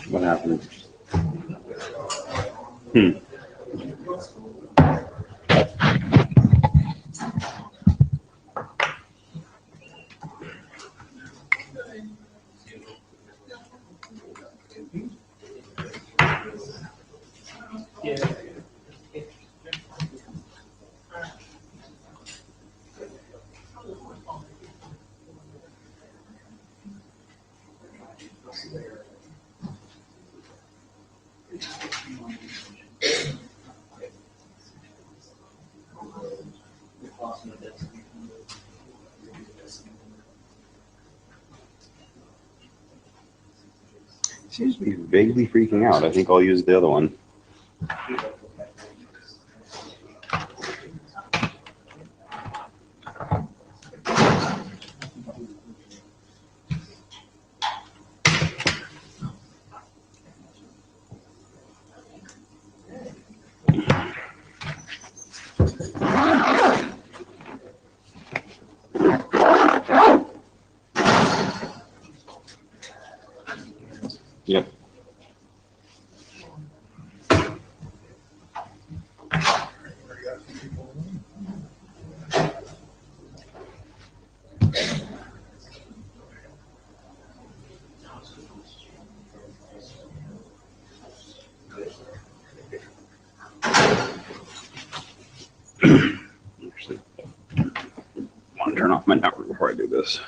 What happened? Seems to be vaguely freaking out. I think I'll use the other one. Yep. Actually, I want to turn off my network before I do this.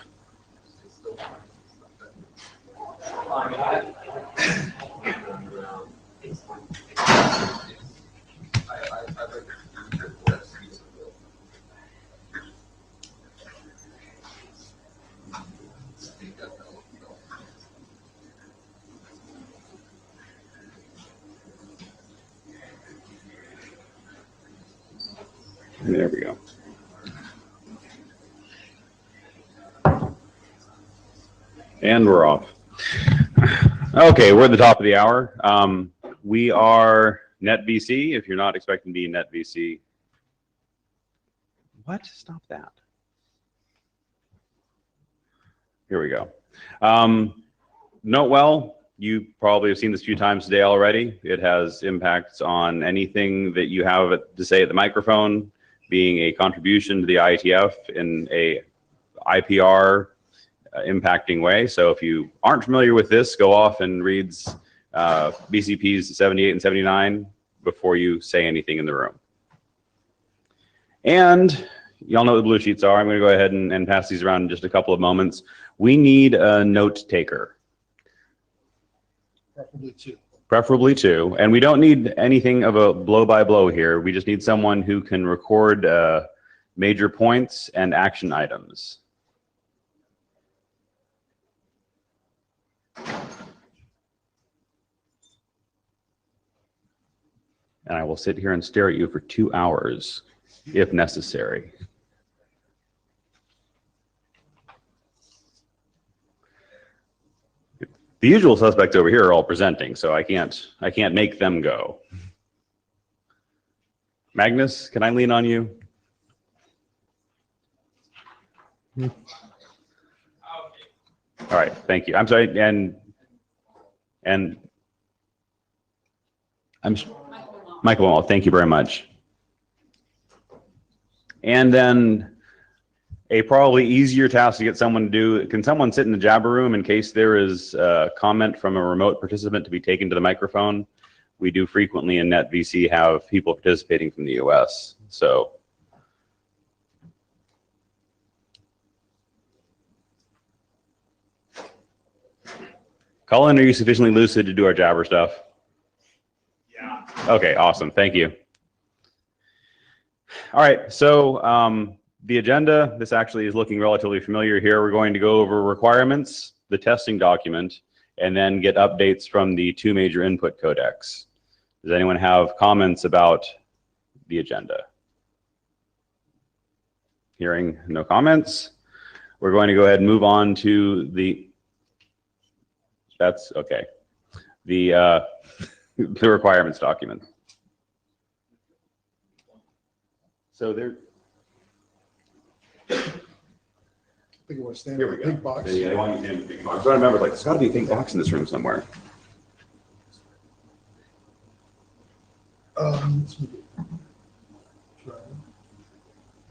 There we go. And we're off. Okay, we're at the top of the hour. We are Netvc. If you're not expecting to be Netvc, what? Stop that. Here we go. Note well, you probably have seen this a few times today already. It has impacts on anything that you have to say at the microphone, being a contribution to the IETF in a IPR impacting way. So if you aren't familiar with this, go off and read BCPs 78 and 79 before you say anything in the room. And y'all know what the blue sheets are. I'm going to go ahead and pass these around in just a couple of moments. We need a note taker. Preferably two. Preferably two. And we don't need anything of a blow-by-blow here. We just need someone who can record major points and action items. And I will sit here and stare at you for 2 hours if necessary. The usual suspects over here are all presenting, so I can't make them go. Magnus, can I lean on you? All right, thank you. I'm sorry, and Michael, thank you very much. And then a probably easier task to get someone to do, can someone sit in the Jabber room in case there is a comment from a remote participant to be taken to the microphone? We do frequently in Netvc have people participating from the US. So Colin, are you sufficiently lucid to do our Jabber stuff? Yeah. Okay, awesome. Thank you. All right, so the agenda, this actually is looking relatively familiar here. We're going to go over requirements, the testing document, and then get updates from the two major input codecs. Does anyone have comments about the agenda? Hearing no comments, we're going to go ahead and move on to the, that's okay, the requirements document. So there, think it was standing Here in we a go. big box. Yeah, they want you to stand in the big box. So I remember, like, there's got to be a big box in this room somewhere. Let's move it. Try it.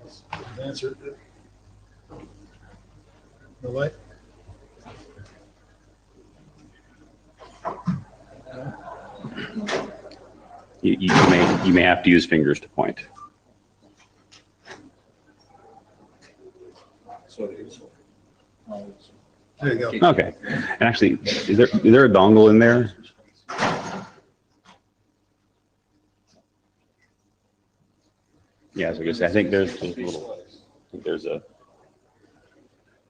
Let's answer it. The light. You may have to use fingers to point. There you go. Okay. And actually, is there a dongle in there? Yeah, so I think there's a little. I think there's a.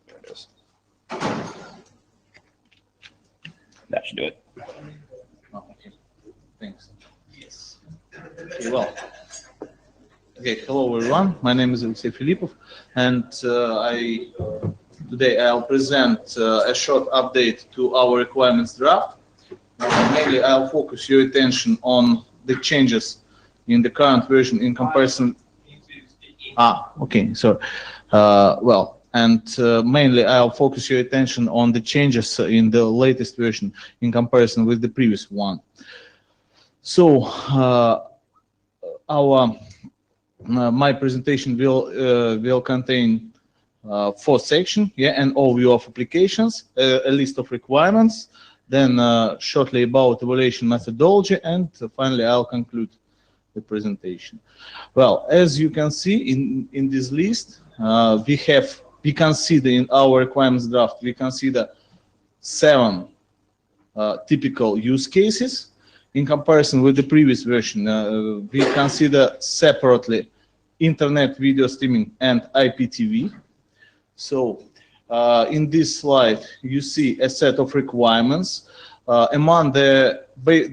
There it is. That should do it. Oh, okay. Thanks. Yes. Okay, well. Okay, hello everyone. My name is Alexey Filipov, and today I'll present a short update to our requirements draft. Mainly, I'll focus your attention on the changes in the current version in comparison. Okay, so mainly I'll focus your attention on the changes in the latest version in comparison with the previous one. So my presentation will contain 4 sections, an overview of applications, a list of requirements, then shortly about evaluation methodology, and finally I'll conclude the presentation. Well, as you can see in this list, we consider in our requirements draft, we consider 7 typical use cases. In comparison with the previous version, we consider separately internet video streaming and IPTV. So in this slide, you see a set of requirements. Among the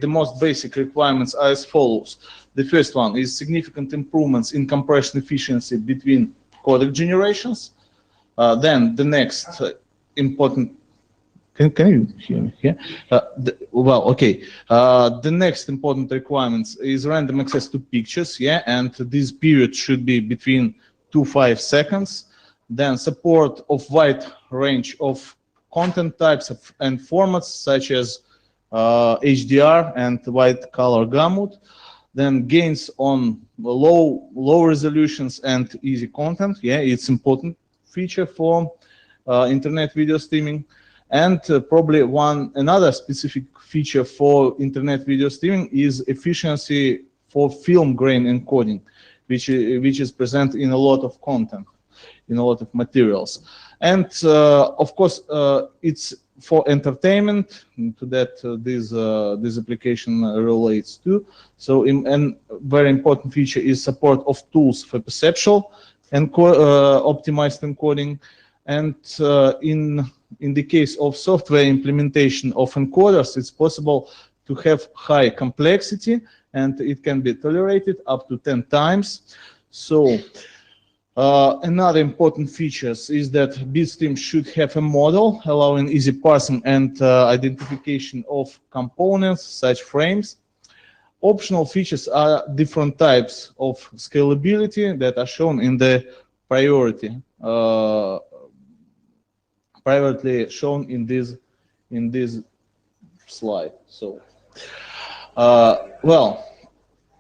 most basic requirements are as follows. The first one is significant improvements in compression efficiency between codec generations. Then the next important. Can you hear me? Yeah. The next important requirements is random access to pictures. And this period should be between 2 to 5 seconds. Then support of wide range of content types and formats such as HDR and white color gamut. Then gains on low resolutions and easy content. It's important feature for internet video streaming. And probably another specific feature for internet video streaming is efficiency for film grain encoding, which is present in a lot of content, in a lot of materials. And of course, it's for entertainment to that this application relates to. So a very important feature is support of tools for perceptual and optimized encoding. And in the case of software implementation of encoders, it's possible to have high complexity, and it can be tolerated up to 10 times. So another important feature is that bitstream should have a model allowing easy parsing and identification of components, such frames. Optional features are different types of scalability that are shown in the priority. Privately shown in this slide. So,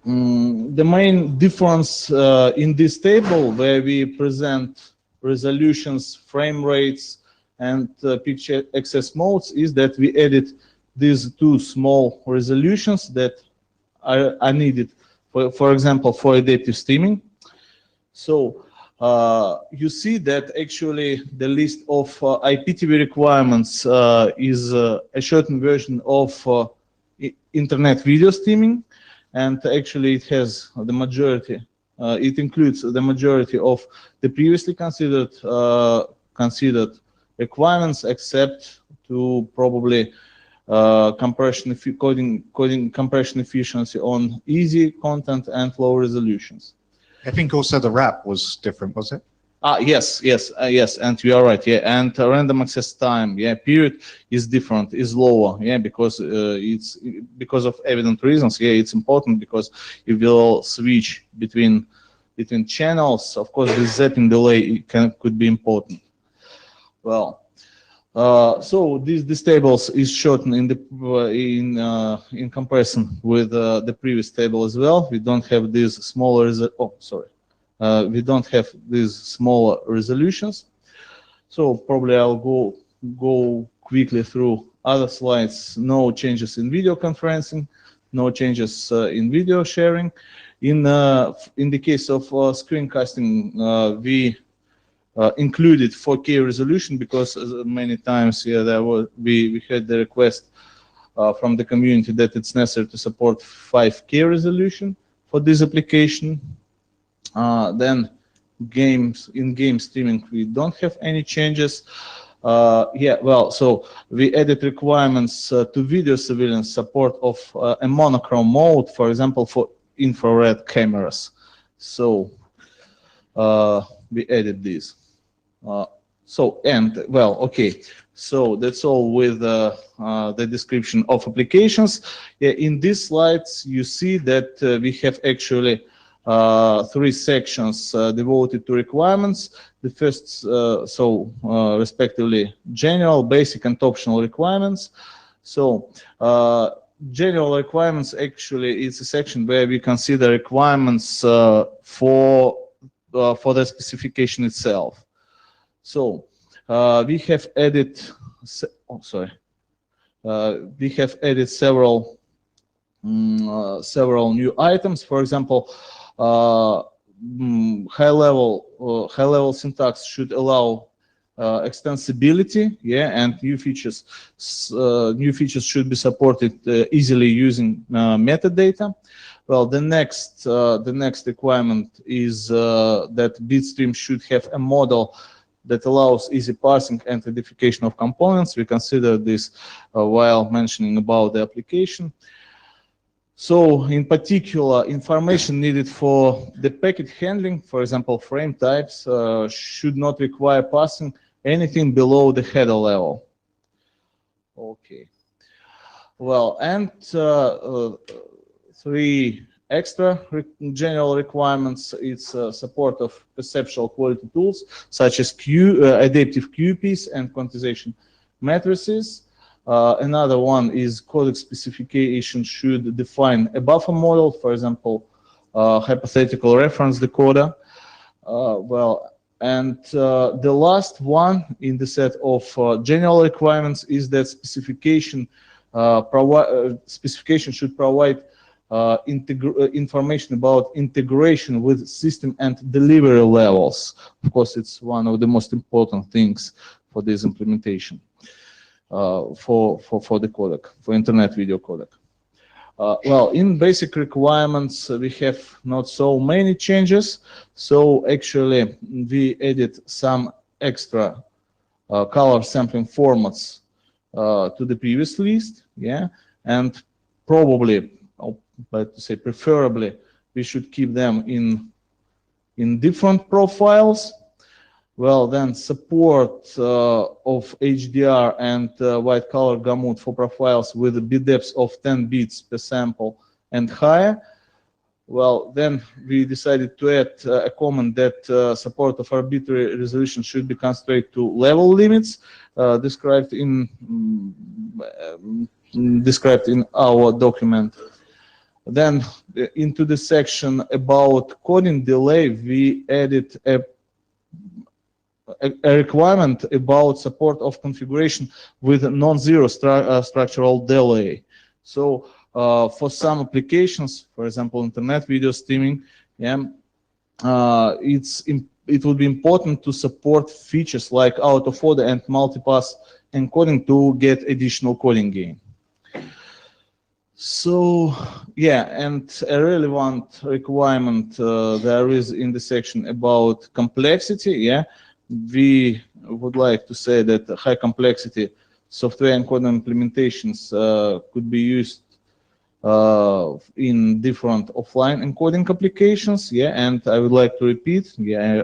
the main difference in this table, where we present resolutions, frame rates, and picture access modes, is that we added these 2 small resolutions that are needed, for example, for adaptive streaming. So you see that actually the list of IPTV requirements is a shortened version of internet video streaming, and actually it has the majority. It includes the majority of the previously considered requirements, except to probably compression efficiency on easy content and low resolutions. I think also the wrap was different, was it? Yes, and you are right. And random access time, period is different, is lower, because it's because of evident reasons. It's important because you will switch between channels. Of course, the setting delay could be important. Well, so this tables is shortened in the in comparison with the previous table as well. We don't have these smaller. We don't have these smaller resolutions. So probably I'll go quickly through other slides. No changes in video conferencing, no changes in video sharing. In the case of screencasting, we included 4K resolution because many times we had the request from the community that it's necessary to support 5K resolution for this application. Then in game streaming we don't have any changes. So we added requirements to video surveillance support of a monochrome mode, for example, for infrared cameras. So we added this. So that's all with the description of applications. In these slides, you see that we have actually 3 sections devoted to requirements. The first, respectively, general, basic, and optional requirements. So general requirements actually is a section where we consider requirements for the specification itself. So we have added several new items. For example, high level syntax should allow extensibility, and new features should be supported easily using metadata. Well, the next requirement is that bitstream should have a model that allows easy parsing and identification of components. We consider this while mentioning about the application. So in particular, information needed for the packet handling, for example, frame types, should not require passing anything below the header level. Okay. Well, and 3 extra general requirements. It's support of perceptual quality tools such as adaptive QPs and quantization matrices. Another one is codec specification should define a buffer model, for example, hypothetical reference decoder. The last one in the set of general requirements is that specification should provide information about integration with system and delivery levels. Of course, it's one of the most important things for this implementation for the codec, for internet video codec. In basic requirements, we have not so many changes. So actually, we added some extra color sampling formats to the previous list, and probably, but to say preferably, we should keep them in different profiles. Well, then support of HDR and white color gamut for profiles with bit depths of 10 bits per sample and higher. Well, then we decided to add a comment that support of arbitrary resolution should be constrained to level limits described in our document. Then into the section about coding delay, we added a requirement about support of configuration with non-zero structural delay. So for some applications, for example, internet video streaming, it would be important to support features like out-of-order and multipass encoding to get additional coding gain. So and a relevant requirement there is in the section about complexity. We would like to say that high complexity software encoding implementations could be used in different offline encoding applications. And I would like to repeat,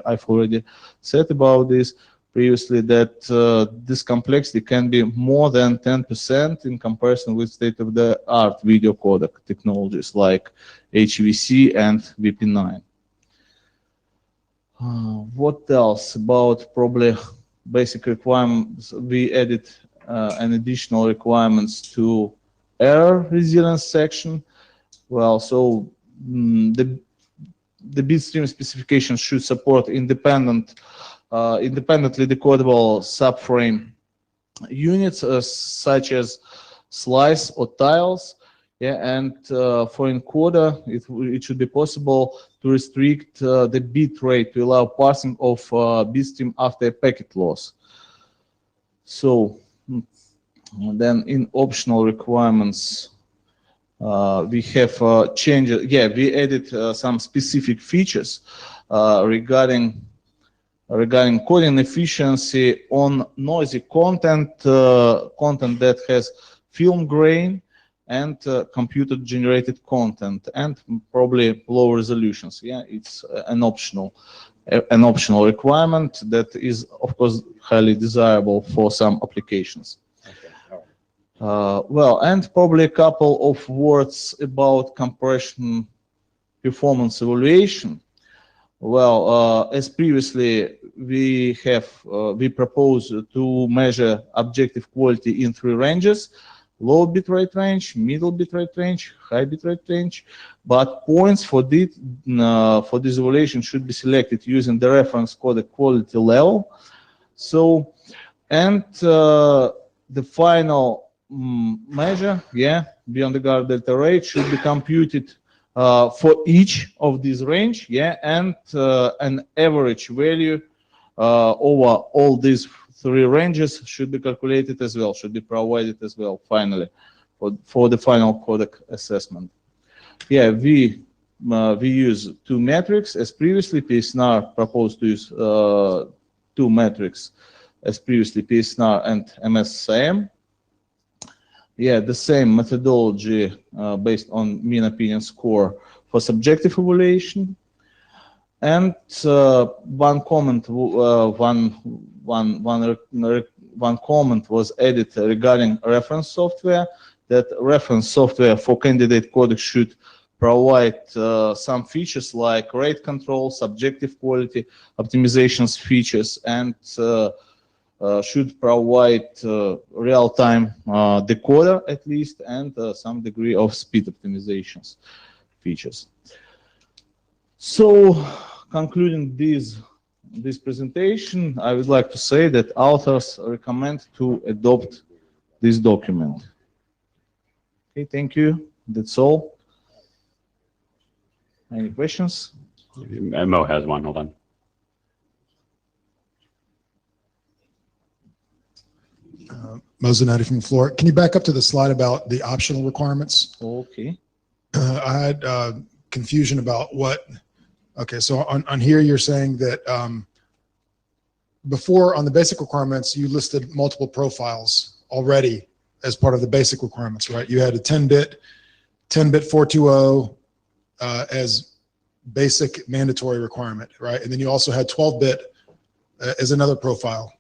I've already said about this previously, that this complexity can be more than 10% in comparison with state-of-the-art video codec technologies like HEVC and VP9. What else about probably basic requirements, we added an additional requirements to error resilience section. Well, so the bitstream specification should support independently decodable subframe units such as slice or tiles. Yeah, and for encoder, it should be possible to restrict the bit rate to allow parsing of bitstream after a packet loss. So then in optional requirements, we have changes. Yeah, we added some specific features regarding coding efficiency on noisy content, content that has film grain and computer-generated content, and probably low resolutions. Yeah, it's an optional requirement that is, of course, highly desirable for some applications. Well, and probably a couple of words about compression performance evaluation. Well, as previously, we propose to measure objective quality in 3 ranges: low bitrate range, middle bitrate range, high bitrate range. But points for this evaluation should be selected using the reference codec quality level. So, and the final measure, yeah, beyond the guard delta rate, should be computed for each of these range, yeah, and an average value over all these 3 ranges should be calculated as well, should be provided as well, finally, for the final codec assessment. Yeah, we use 2 metrics as previously. PSNR proposed to use 2 metrics as previously, PSNR and MSIM. Yeah, the same methodology based on mean opinion score for subjective evaluation. And one comment was added regarding reference software, that reference software for candidate codec should provide some features like rate control, subjective quality, optimizations features, and should provide real-time decoder at least, and some degree of speed optimizations features. So, concluding this presentation, I would like to say that authors recommend to adopt this document. Okay, thank you. That's all. Any questions? Mo has one. Hold on. Mozanetti from the floor. Can you back up to the slide about the optional requirements? Okay. I had confusion about what. Okay, so on here you're saying that before on the basic requirements you listed multiple profiles already as part of the basic requirements, right? You had a 10-bit 420 as basic mandatory requirement, right? And then you also had 12-bit as another profile.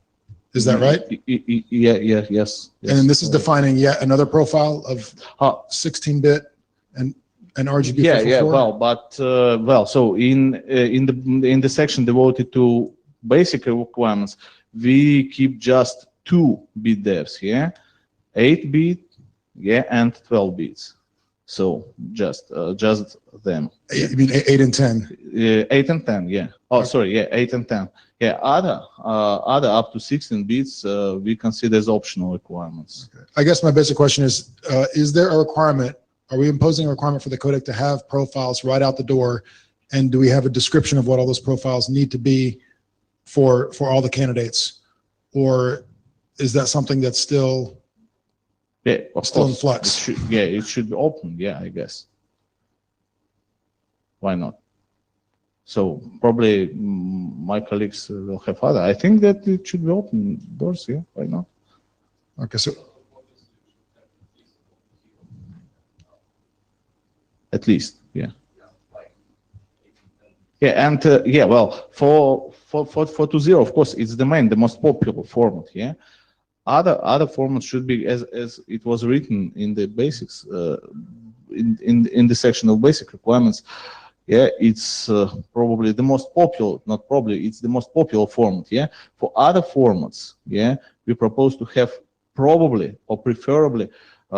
Is that right? Yeah, yes. And this is defining yet another profile of 16-bit and RGB. Yeah. Well, but so in the section devoted to basic requirements, we keep just 2 bit depths, yeah, 8-bit, yeah, and 12 bits. So just them. You mean 8 and 10? 8 and 10, yeah. Oh, sorry, yeah, 8 and 10. Yeah, other up to 16 bits we consider as optional requirements. Okay. I guess my basic question is there a requirement? Are we imposing a requirement for the codec to have profiles right out the door? And do we have a description of what all those profiles need to be for all the candidates? Or is that something that's still in flux? It should be open, yeah, I guess. Why not? So probably my colleagues will have other. I think that it should be open doors, yeah, why not? Okay, so at least, yeah. Yeah, and yeah, well, for 2.0, of course, it's the most popular format, yeah. Other formats should be as it was written in the basics, in the section of basic requirements. yeah, it's probably the most popular, not probably, it's the most popular format, yeah. For other formats, yeah, we propose to have probably or preferably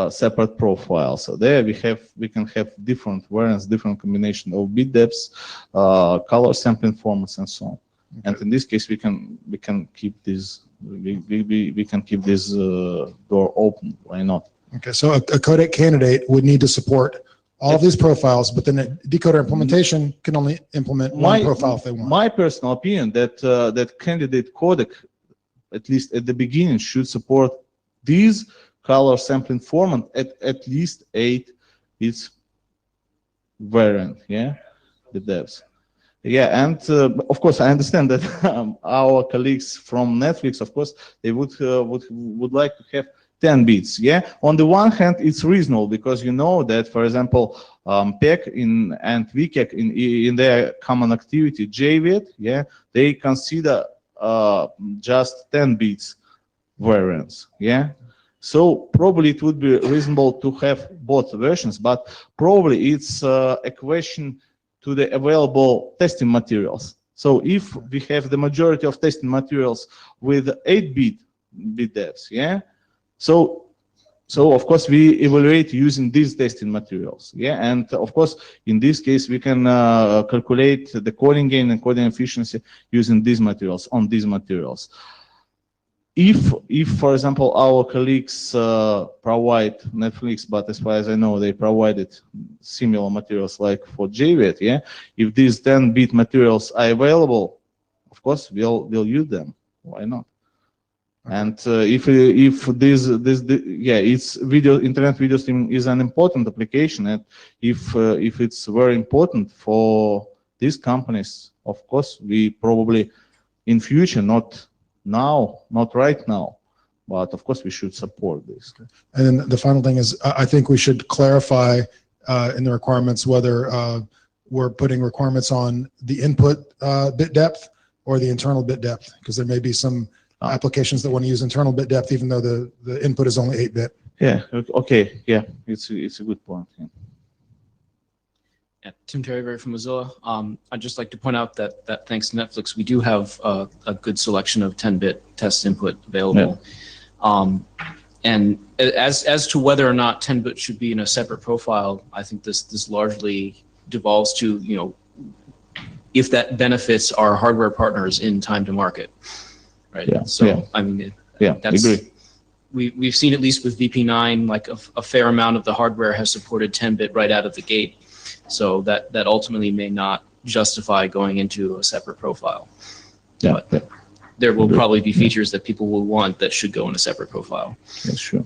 separate profiles. So there we can have different variants, different combination of bit depths, color sampling formats, and so on. Okay. And in this case, we can keep this we can keep this door open. Why not? Okay, so a codec candidate would need to support all of these profiles, but then a decoder implementation can only implement one profile if they want. My personal opinion that that candidate codec, at least at the beginning, should support these color sampling format at least 8 bits variant, yeah, the depths. Yeah, and of course, I understand that our colleagues from Netflix, of course, they would like to have 10 bits. Yeah, on the one hand, it's reasonable because you know that, for example, PEC and VCAC in their common activity, JVET, yeah, they consider just 10 bits variants. Yeah. So probably it would be reasonable to have both versions, but probably it's a question to the available testing materials. So if we have the majority of testing materials with 8-bit depths, yeah, so of course we evaluate using these testing materials, yeah, and of course in this case we can calculate the coding gain and coding efficiency using these materials on these materials. If for example our colleagues provide Netflix, but as far as I know they provided similar materials like for JVET, yeah, if these 10-bit materials are available, of course we'll use them. Why not? Okay. And if this yeah, it's internet video streaming is an important application, and if it's very important for these companies, of course we probably in future, not right now, but of course we should support this. And then the final thing is, I think we should clarify in the requirements whether we're putting requirements on the input bit depth or the internal bit depth, because there may be some applications that want to use internal bit depth even though the input is only 8-bit. Yeah. Okay. Yeah. It's a good point. Yeah. Yeah, Tim Terryberry from Mozilla. I'd just like to point out that thanks to Netflix, we do have a good selection of 10-bit test input available. Yeah. And as to whether or not 10-bit should be in a separate profile, I think this largely devolves to, you know, if that benefits our hardware partners in time to market, right? Yeah. So yeah. I mean, yeah, that's. Agree. We've seen at least with VP9, like a fair amount of the hardware has supported 10-bit right out of the gate. So that ultimately may not justify going into a separate profile. Yeah, but yeah. There will probably be features that people will want that should go in a separate profile. That's true.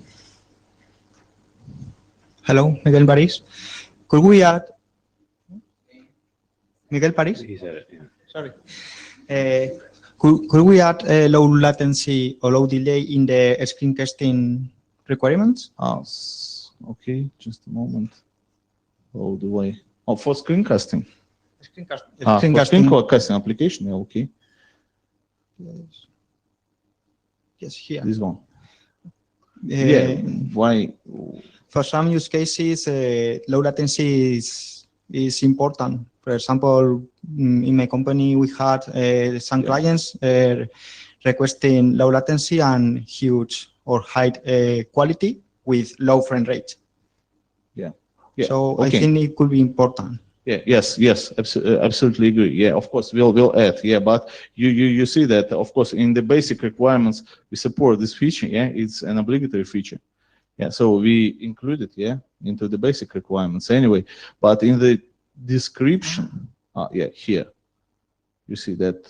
Hello, Miguel Paris. Could we add Miguel Paris? He said it, yeah. Sorry. Could we add low latency or low delay in the screencasting requirements? Okay, just a moment. All the way. Oh, for screencasting. Screencasting. For screencasting application, yeah, okay. Yes, here. This one. Yeah. Why? For some use cases, low latency is important. For example, in my company, we had some clients requesting low latency and huge or high quality with low frame rate. Yeah. Yeah. So okay. I think it could be important. Yeah. Yes. Absolutely agree. Yeah. Of course, we'll add. Yeah. But you see that, of course, in the basic requirements, we support this feature. Yeah. It's an obligatory feature. Yeah. So we include it. Yeah. Into the basic requirements anyway. But in the description, yeah, here you see that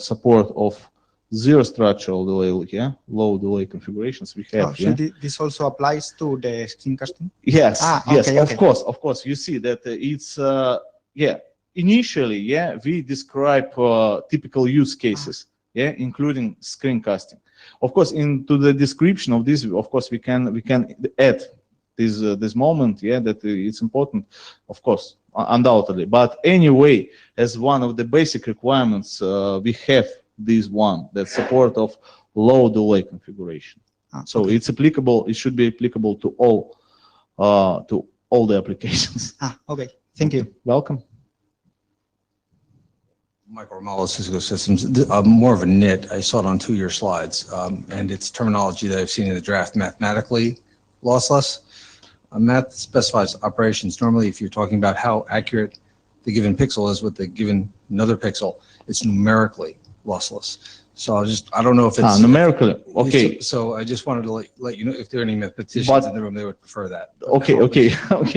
support of zero structural delay, yeah, low delay configurations we have. So this also applies to the screencasting? Yes, yes, okay, of course. You see that it's yeah. Initially, yeah, we describe typical use cases, yeah, including screencasting. Of course, into the description of this, of course, we can add this moment, yeah, that it's important, of course, undoubtedly. But anyway, as one of the basic requirements, we have this one, that support of low delay configuration. So okay. it's applicable. It should be applicable to all the applications. Okay. Thank you. Welcome. Michael Romalo, Cisco Systems, more of a nit. I saw it on 2 of your slides, and it's terminology that I've seen in the draft, mathematically lossless. Math specifies operations. Normally, if you're talking about how accurate the given pixel is with the given another pixel, it's numerically lossless. So I don't know if it's Numerically, okay. So I just wanted to let you know if there are any mathematicians But- in the room, they would prefer that. Okay,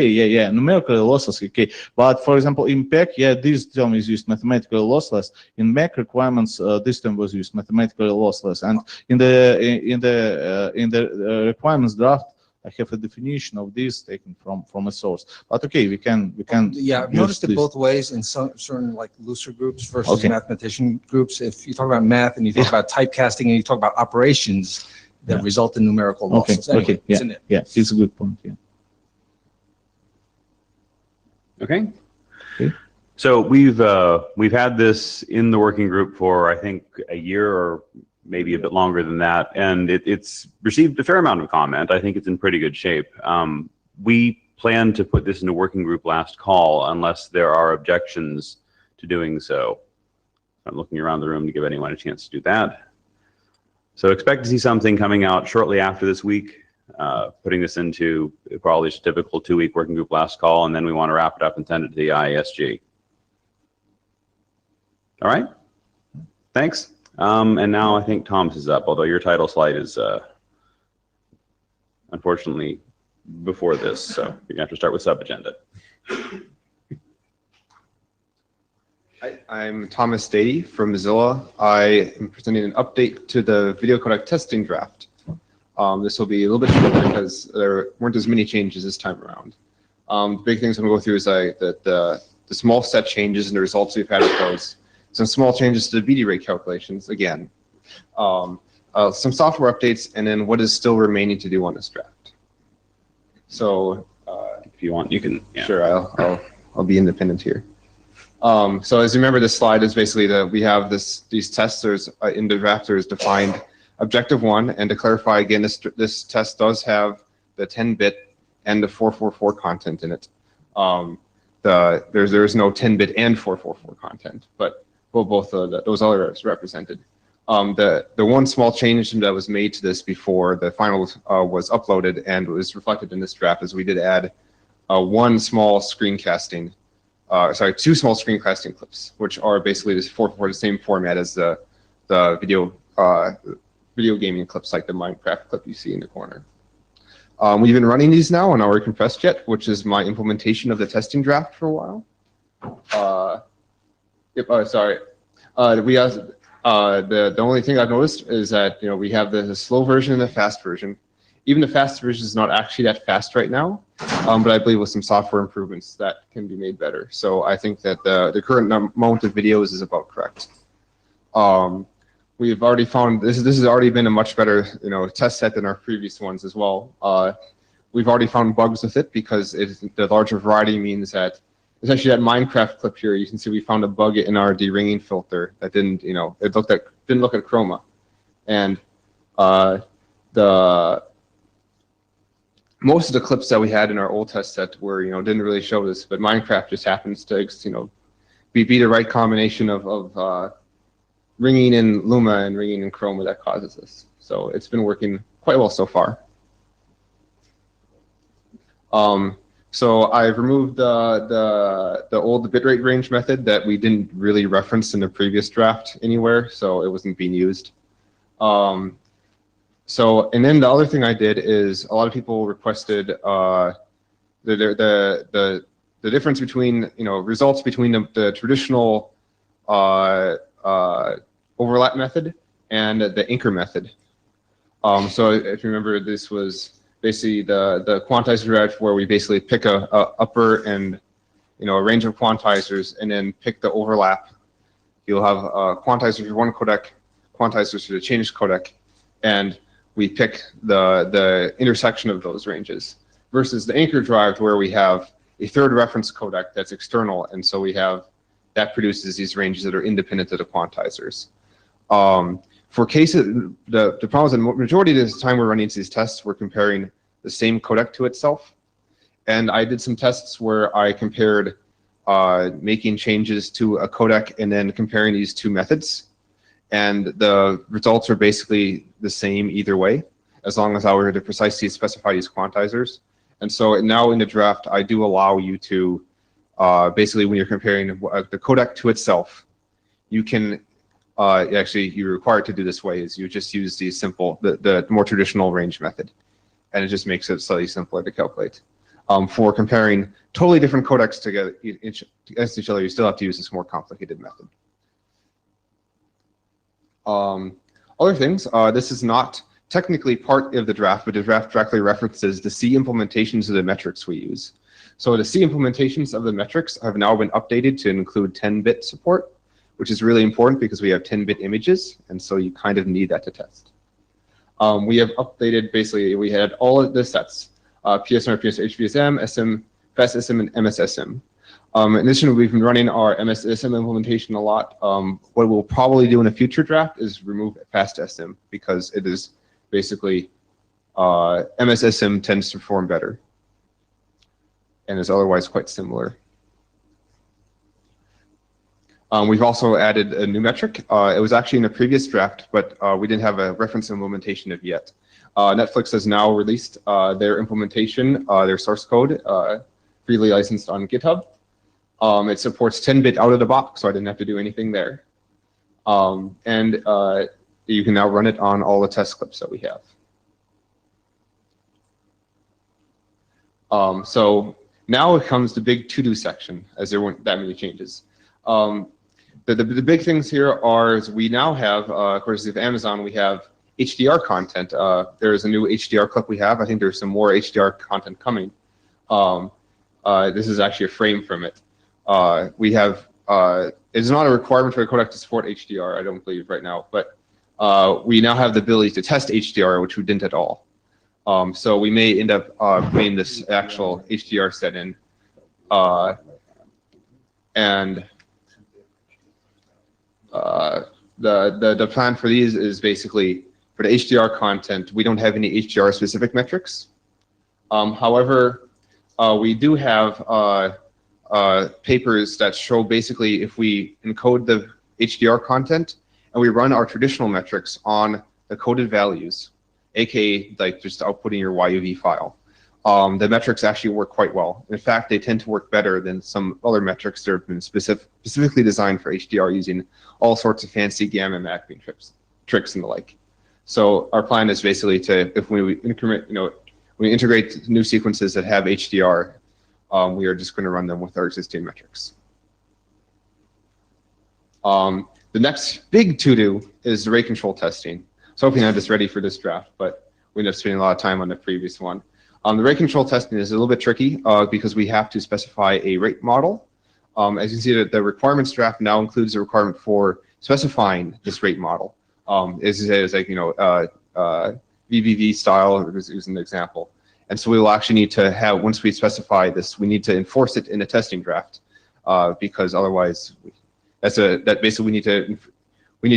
yeah, numerically lossless, okay. But for example, in PEC, yeah, this term is used mathematically lossless. In MEC requirements, this term was used mathematically lossless, and in the requirements draft, I have a definition of this taken from a source. But okay, we can. Yeah, I've use noticed it this. both ways in some certain like looser groups versus Okay. mathematician groups. If you talk about math and you talk about typecasting and you talk about operations that Yeah. result in numerical Okay, losses. Anyway, okay, it's in it. Yeah, it's a good point. Yeah. Okay. Okay. So we've had this in the working group for, I think, a year or maybe a bit longer than that, and it's received a fair amount of comment. I think it's in pretty good shape. We plan to put this into working group last call unless there are objections to doing so. I'm looking around the room to give anyone a chance to do that. So expect to see something coming out shortly after this week, putting this into probably a typical 2-week working group last call, and then we want to wrap it up and send it to the IESG. All right, thanks. And now I think Tom's is up, although your title slide is unfortunately before this, so you're gonna have to start with sub-agenda. I'm Thomas Stady from Mozilla. I am presenting an update to the video codec testing draft. This will be a little bit shorter because there weren't as many changes this time around. The big things I'm going to go through is the small set changes and the results we've had with those. Some small changes to the BD rate calculations, again. Some software updates, and then what is still remaining to do on this draft. So If you want, you can. Yeah. sure, I'll be independent here. So as you remember, this slide is basically we have these tests. There's in the draft there's defined objective 1, and to clarify again, this test does have the 10-bit and the 444 content in it. There's no 10-bit and 444 content, but both those are represented. The one small change that was made to this before the final was uploaded and was reflected in this draft is we did add two small screencasting clips, which are basically for the same format as the video gaming clips, like the Minecraft clip you see in the corner. We've been running these now on our compressed yet, which is my implementation of the testing draft for a while. The only thing I've noticed is that we have the slow version and the fast version. Even the fast version is not actually that fast right now, but I believe with some software improvements that can be made better. So I think that the current amount of videos is about correct. We've already found this has already been a much better test set than our previous ones as well. We've already found bugs with it because the larger variety means that essentially that Minecraft clip here, you can see we found a bug in our deringing filter that didn't look at chroma, and most of the clips that we had in our old test set were didn't really show this, but Minecraft just happens to be the right combination of ringing in Luma and ringing in chroma that causes this. So it's been working quite well so far. So I've removed the old bitrate range method that we didn't really reference in the previous draft anywhere, so it wasn't being used. And then the other thing I did is a lot of people requested the difference between results between the traditional overlap method and the anchor method. So if you remember, this was basically the quantizer draft where we basically pick a upper and a range of quantizers and then pick the overlap. You'll have quantizers for one codec, quantizers for the changed codec, and we pick the intersection of those ranges, versus the anchor drive where we have a third reference codec that's external, and so that produces these ranges that are independent of the quantizers. For cases, the problem is the majority of the time we're running these tests, we're comparing the same codec to itself. And I did some tests where I compared making changes to a codec and then comparing these two methods. And the results are basically the same either way, as long as I were to precisely specify these quantizers. And so now in the draft, I do allow you to, basically when you're comparing the codec to itself, you can, actually you're required to do this way, is you just use the simple, the more traditional range method. And it just makes it slightly simpler to calculate. For comparing totally different codecs together against each other, you still have to use this more complicated method. Other things, this is not technically part of the draft, but the draft directly references the C implementations of the metrics we use. So the C implementations of the metrics have now been updated to include 10-bit support, which is really important because we have 10-bit images, and so you kind of need that to test. We have updated, basically, we had all of the sets, PSM, HPSM, SM, FastSM, and MSSM. In addition, we've been running our MSSM implementation a lot. What we'll probably do in a future draft is remove FastSM because it is basically, MSSM tends to perform better and is otherwise quite similar. We've also added a new metric. It was actually in a previous draft, but we didn't have a reference implementation of yet. Netflix has now released their implementation, their source code, freely licensed on GitHub. It supports 10-bit out of the box, so I didn't have to do anything there. And you can now run it on all the test clips that we have. So now it comes the big to-do section, as there weren't that many changes. The big things here are is we now have, of course, with Amazon, we have HDR content. There is a new HDR clip we have. I think there's some more HDR content coming. This is actually a frame from it. We have, it's not a requirement for the codec to support HDR, I don't believe right now, but we now have the ability to test HDR, which we didn't at all. So we may end up putting this actual HDR set in. And the plan for these is basically for the HDR content, we don't have any HDR specific metrics. However, we do have papers that show basically if we encode the HDR content and we run our traditional metrics on the coded values, aka like just outputting your YUV file, the metrics actually work quite well. In fact, they tend to work better than some other metrics that have been specifically designed for HDR using all sorts of fancy gamma mapping tricks and the like. So our plan is basically to, if we increment, we integrate new sequences that have HDR, we are just going to run them with our existing metrics. The next big to-do is the rate control testing. So hoping I have this ready for this draft, but we ended up spending a lot of time on the previous one. The rate control testing is a little bit tricky because we have to specify a rate model. As you can see, the requirements draft now includes a requirement for specifying this rate model. It's like, VVV style is an example. And so we will actually need to have, once we specify this, we need to enforce it in a testing draft because otherwise, that basically we need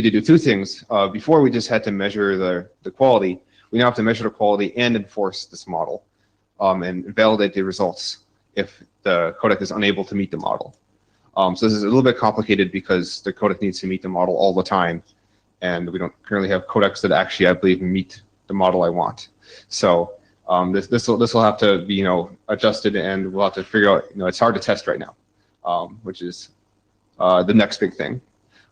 to do two things. Before we just had to measure the quality, we now have to measure the quality and enforce this model and validate the results if the codec is unable to meet the model. So this is a little bit complicated because the codec needs to meet the model all the time, and we don't currently have codecs that actually, I believe, meet the model I want. So this will have to be adjusted, and we'll have to figure out. It's hard to test right now, which is the next big thing.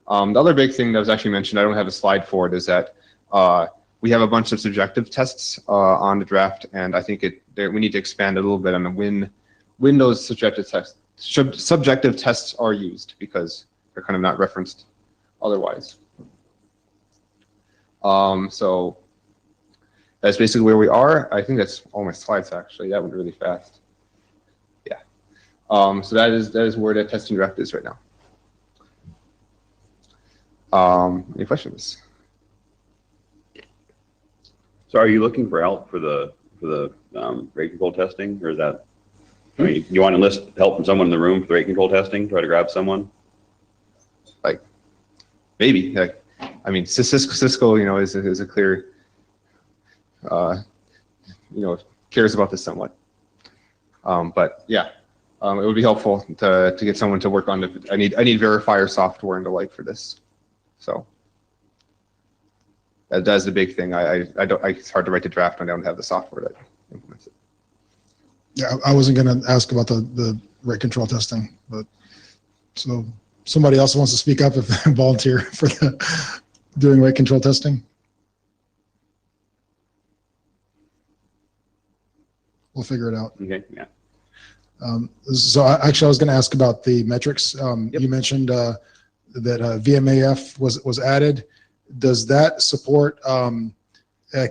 The other big thing that was actually mentioned, I don't have a slide for it, is that we have a bunch of subjective tests on the draft, and I think we need to expand a little bit on when those subjective tests are used because they're kind of not referenced otherwise. So that's basically where we are. I think that's all my slides actually. That went really fast. Yeah. So that is where the testing draft is right now. Any questions? So are you looking for help for the rate control testing, or is that, I mean, you want to enlist help from someone in the room for the rate control testing? Try to grab someone? Like, maybe. Like, I mean, Cisco, is a clear, cares about this somewhat. But yeah, It would be helpful to get someone to work on it. I need verifier software and the like for this. So that's the big thing. It's hard to write the draft when I don't have the software that implements it. Yeah, I wasn't going to ask about the rate control testing, but so somebody else wants to speak up if they volunteer for doing rate control testing. We'll figure it out. Okay, yeah. So actually, I was going to ask about the metrics. Yep. You mentioned that VMAF was added. Does that support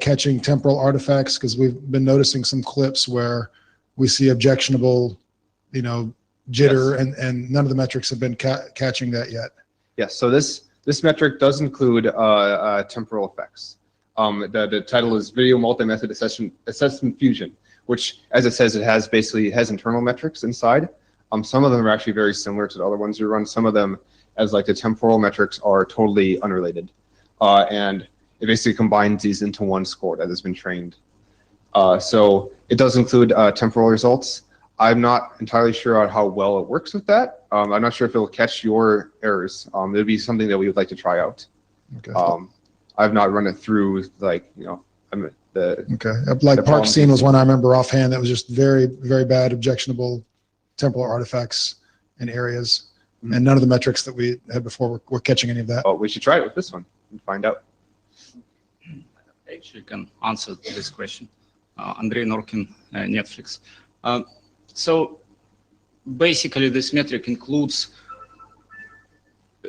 catching temporal artifacts? Because we've been noticing some clips where we see objectionable, jitter, Yes. and none of the metrics have been catching that yet. Yes, so this metric does include temporal effects. The title is Video Multi-Method Assessment Fusion, which, as it says, it has internal metrics inside. Some of them are actually very similar to the other ones we run. Some of them, as like the temporal metrics, are totally unrelated. And it basically combines these into one score that has been trained. So it does include temporal results. I'm not entirely sure on how well it works with that. I'm not sure if it'll catch your errors. It'd be something that we would like to try out. Okay. I've not run it through Okay. Like the Park Scene was problem- one I remember offhand that was just very, very bad, objectionable temporal artifacts in areas. Mhm. And none of the metrics that we had before were catching any of that. Oh, we should try it with this one and find out. Actually can answer this question. Andrei Norkin, Netflix. So basically this metric includes,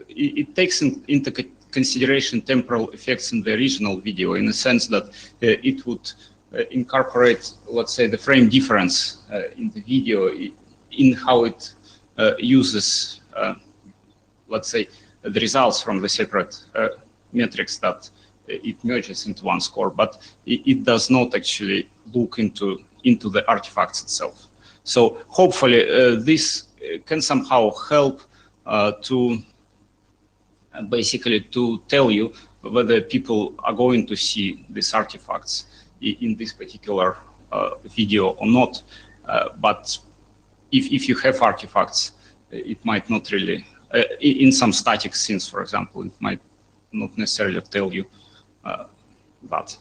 it takes into consideration temporal effects in the original video in the sense that it would incorporate, let's say, the frame difference in the video in how it uses, let's say, the results from the separate metrics that it merges into one score, but it does not actually look into the artifacts itself. So hopefully this can somehow help to basically to tell you whether people are going to see these artifacts in this particular video or not. But if you have artifacts, it might not really, in some static scenes, for example, it might not necessarily tell you that.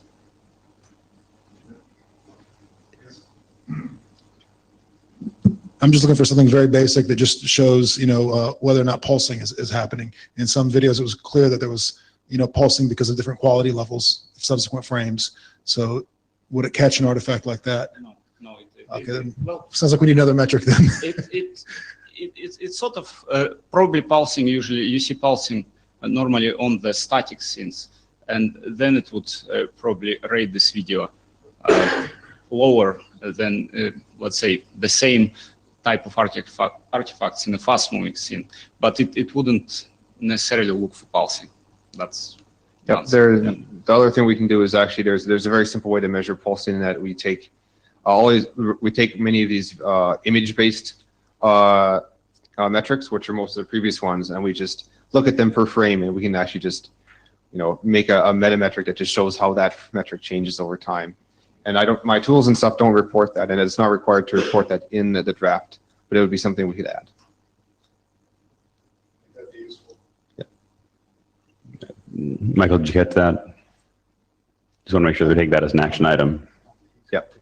I'm just looking for something very basic that just shows, whether or not pulsing is happening. In some videos, it was clear that there was, pulsing because of different quality levels of subsequent frames. So would it catch an artifact like that? No. Okay, then Well, sounds like we need another metric then. it's sort of probably pulsing. Usually, you see pulsing normally on the static scenes, and then it would probably rate this video lower than, let's say, the same type of artifacts in a fast-moving scene, but it wouldn't necessarily look for pulsing. That's the Yep. answer. The other thing we can do is actually there's a very simple way to measure pulsing in that we take many of these image-based metrics, which are most of the previous ones, and we just look at them per frame, and we can actually just make a meta metric that just shows how that metric changes over time. And my tools and stuff don't report that, and it's not required to report that in the draft, but it would be something we could add. Michael, did you get that? Just want to make sure they take that as an action item. Yep.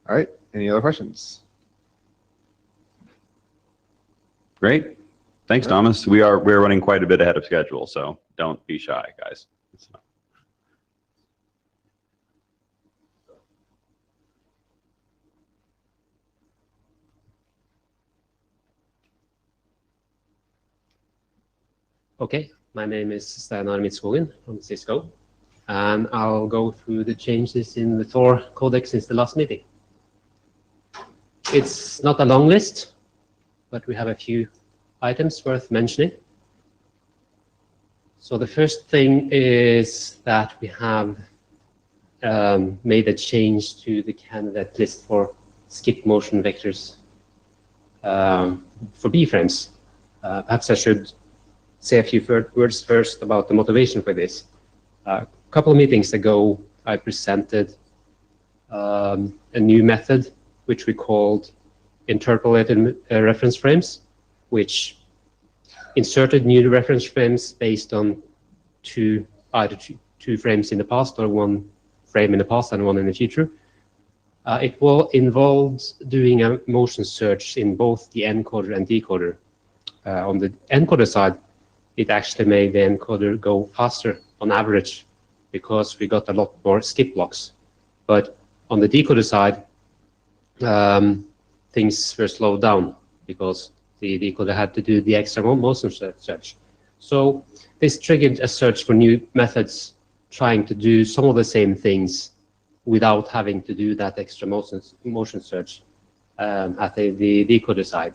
All right, any other questions? Great. Thanks, Thomas. We're running quite a bit ahead of schedule, so don't be shy, guys. Okay, my name is Steinar Midtskogen from Cisco, and I'll go through the changes in the Tor codec since the last meeting. It's not a long list, but we have a few items worth mentioning. So the first thing is that we have made a change to the candidate list for skip motion vectors for B frames. Perhaps I should say a few words first about the motivation for this. A couple of meetings ago, I presented a new method which we called interpolated reference frames, which inserted new reference frames based on either two frames in the past or one frame in the past and one in the future. It will involve doing a motion search in both the encoder and decoder. On the encoder side, it actually made the encoder go faster on average because we got a lot more skip blocks. But on the decoder side, things were slowed down because the decoder had to do the extra motion search. So this triggered a search for new methods trying to do some of the same things without having to do that extra motion search at the decoder side.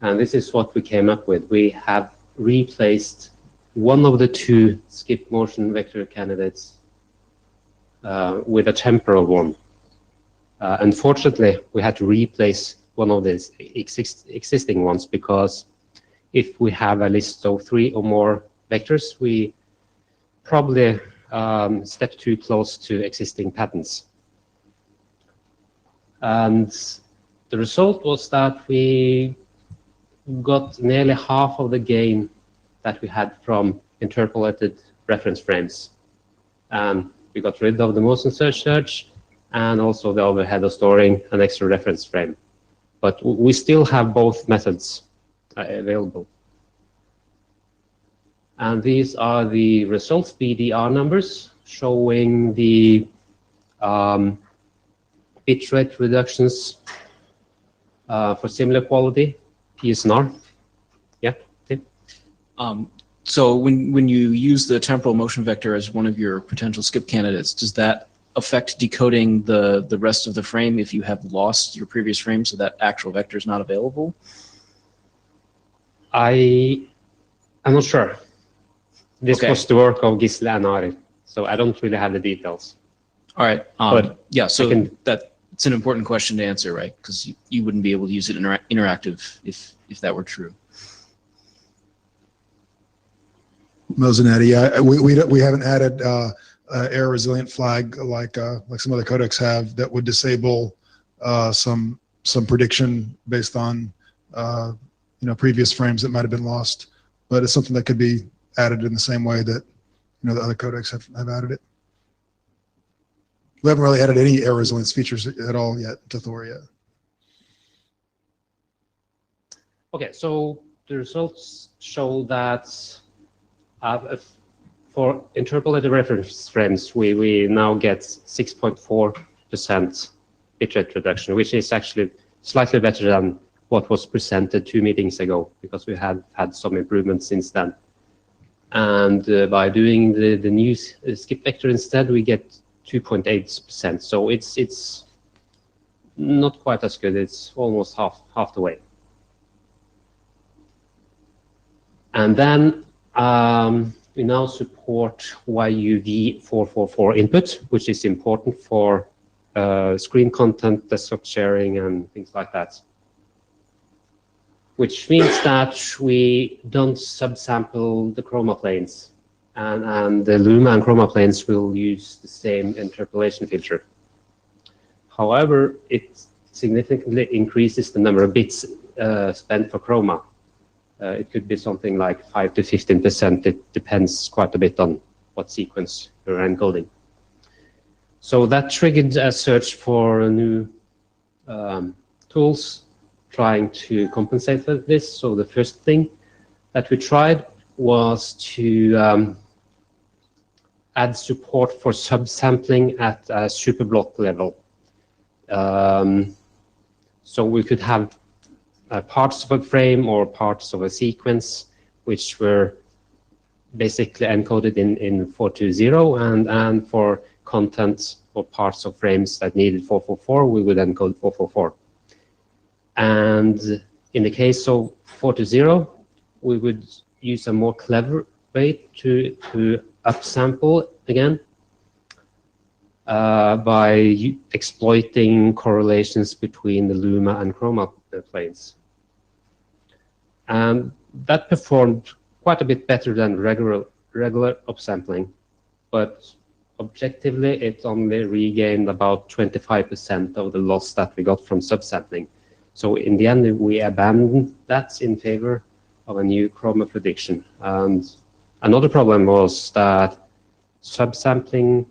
And this is what we came up with. We have replaced one of the two skip motion vector candidates with a temporal one. Unfortunately, we had to replace one of these existing ones because if we have a list of 3 or more vectors, we probably step too close to existing patterns. And the result was that we got nearly half of the gain that we had from interpolated reference frames. We got rid of the motion search and also the overhead of storing an extra reference frame. But we still have both methods available. And these are the results, BDR numbers, showing the bitrate reductions for similar quality, PSNR. Yeah, Tim? So when you use the temporal motion vector as one of your potential skip candidates, does that affect decoding the rest of the frame if you have lost your previous frame so that actual vector is not available? I'm not sure. This was the work of Gisle and Ari, so I don't really have the details. All right. But yeah, so I it's an important question to answer, right? Because you wouldn't be able to use it interactive if that were true. Mozanetti, yeah, we haven't added error resilient flag like some other codecs have that would disable some prediction based on previous frames that might have been lost. But it's something that could be added in the same way that the other codecs have added it. We haven't really added any error resilience features at all yet to Thor yet. Okay, so the results show that for interpolated reference frames, we now get 6.4% bitrate reduction, which is actually slightly better than what was presented 2 meetings ago, because we have had some improvements since then. And by doing the new skip vector instead, we get 2.8%. So it's not quite as good. It's almost half the way. And then we now support YUV444 input, which is important for screen content, desktop sharing, and things like that. Which means that we don't subsample the chroma planes, and the Luma and chroma planes will use the same interpolation filter. However, it significantly increases the number of bits spent for chroma. It could be something like 5 to 15%. It depends quite a bit on what sequence you're encoding. So that triggered a search for new tools trying to compensate for this. So the first thing that we tried was to add support for subsampling at a superblock level. So we could have parts of a frame or parts of a sequence which were basically encoded in 420, and for content or parts of frames that needed 444, we would encode 444. And in the case of 420, we would use a more clever way to upsample again by exploiting correlations between the Luma and chroma planes. And that performed quite a bit better than regular upsampling, but objectively it only regained about 25% of the loss that we got from subsampling. So in the end, we abandoned that in favor of a new chroma prediction. And another problem was that subsampling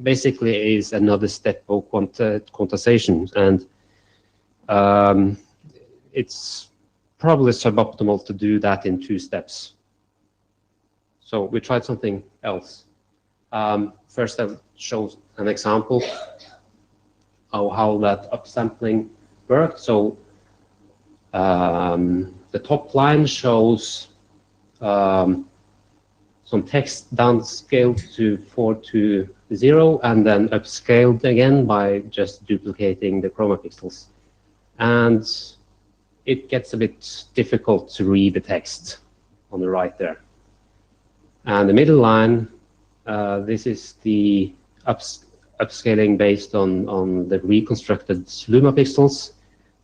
basically is another step of quantization, and it's probably suboptimal to do that in 2 steps. So we tried something else. First, I'll show an example of how that upsampling worked. So the top line shows some text downscaled to 4:0 and then upscaled again by just duplicating the chroma pixels. And it gets a bit difficult to read the text on the right there. And the middle line, this is the upscaling based on the reconstructed luma pixels,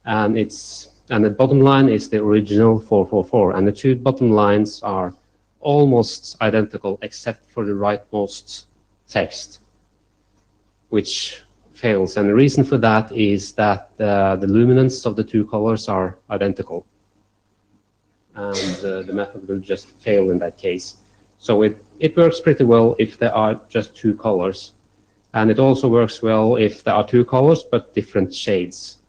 and the bottom line is the original 444, and the 2 bottom lines are almost identical except for the rightmost text, which fails. And the reason for that is that the luminance of the 2 colors are identical, and the method will just fail in that case. So it works pretty well if there are just 2 colors, and it also works well if there are 2 colors but different shades.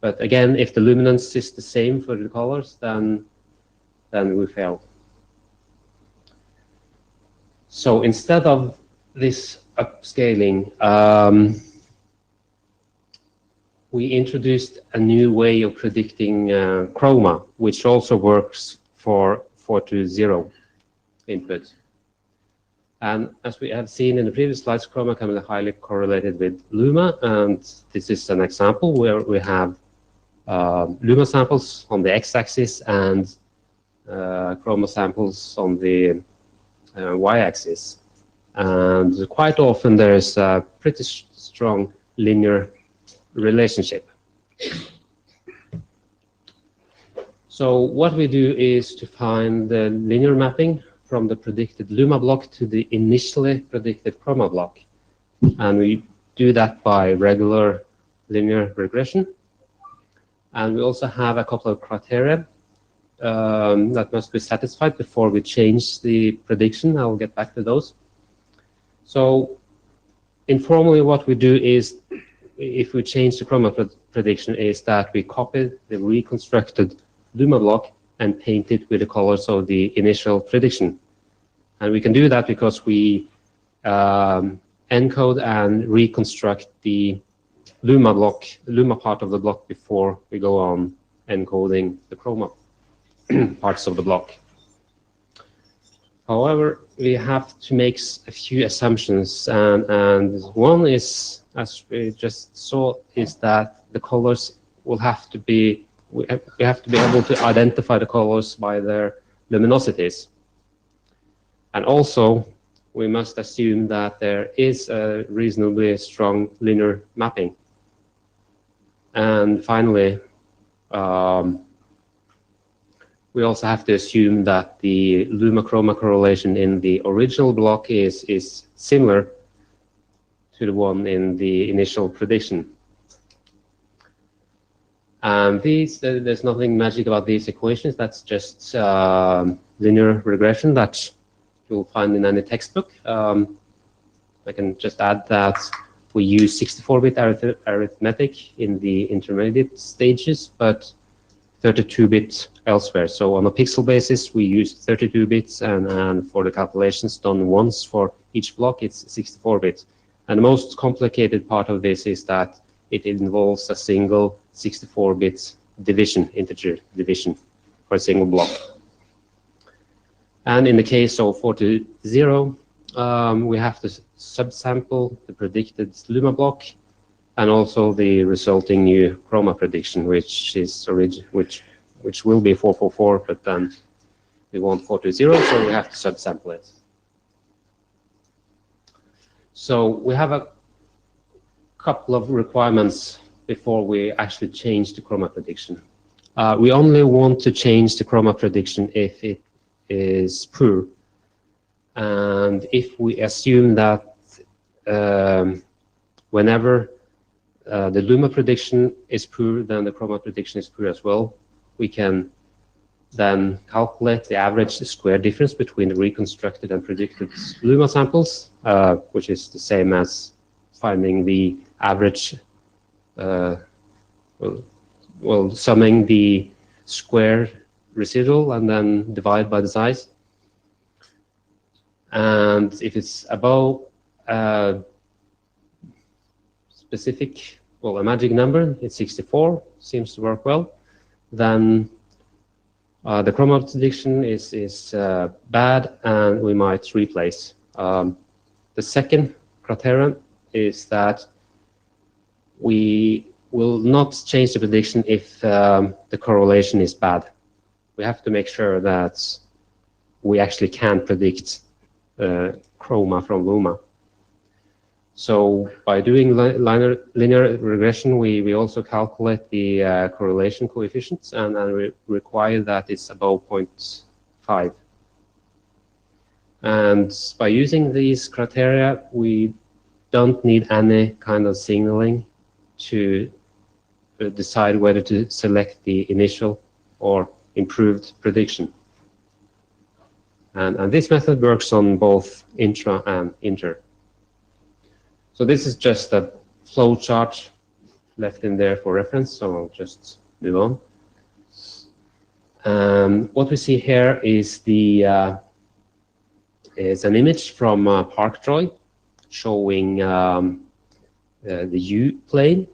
But again, if the luminance is the same for the colors, then we fail. So instead of this upscaling, we introduced a new way of predicting chroma, which also works for 4:0 input. And as we have seen in the previous slides, chroma can be highly correlated with luma, and this is an example where we have luma samples on the x-axis and chroma samples on the y-axis. And quite often there is a pretty strong linear relationship. So what we do is to find the linear mapping from the predicted luma block to the initially predicted chroma block. And we do that by regular linear regression. And we also have a couple of criteria that must be satisfied before we change the prediction. I'll get back to those. So informally, what we do is, if we change the chroma prediction, is that we copy the reconstructed luma block and paint it with the colors of the initial prediction. And we can do that because we encode and reconstruct the luma part of the block before we go on encoding the chroma parts of the block. However, we have to make a few assumptions, and one is, as we just saw, is that the colors will have to be, we have to be able to identify the colors by their luminosities. And also, we must assume that there is a reasonably strong linear mapping. And finally, we also have to assume that the luma-chroma correlation in the original block is similar to the one in the initial prediction. And there's nothing magic about these equations. That's just linear regression that you'll find in any textbook. I can just add that we use 64-bit arithmetic in the intermediate stages, but 32-bit elsewhere. So on a pixel basis, we use 32 bits, and for the calculations done once for each block, it's 64 bits. And the most complicated part of this is that it involves a single 64-bit division, integer division, for a single block. And in the case of 4:0, we have to subsample the predicted luma block and also the resulting new chroma prediction, which will be 444, but then we want 4:0, so we have to subsample it. So we have a couple of requirements before we actually change the chroma prediction. We only want to change the chroma prediction if it is poor. And if we assume that whenever the luma prediction is poor, then the chroma prediction is poor as well, we can then calculate the average square difference between the reconstructed and predicted luma samples, which is the same as finding the average, summing the square residual and then divide by the size. And if it's above a specific, a magic number, it's 64, seems to work well, then the chroma prediction is bad and we might replace. The second criterion is that we will not change the prediction if the correlation is bad. We have to make sure that we actually can predict chroma from luma. So by doing linear regression, we also calculate the correlation coefficients and we require that it's above 0.5. And by using these criteria, we don't need any kind of signaling to decide whether to select the initial or improved prediction. And this method works on both intra and inter. So this is just a flow chart left in there for reference, so I'll just move on. What we see here is an image from ParkDroid showing the U plane,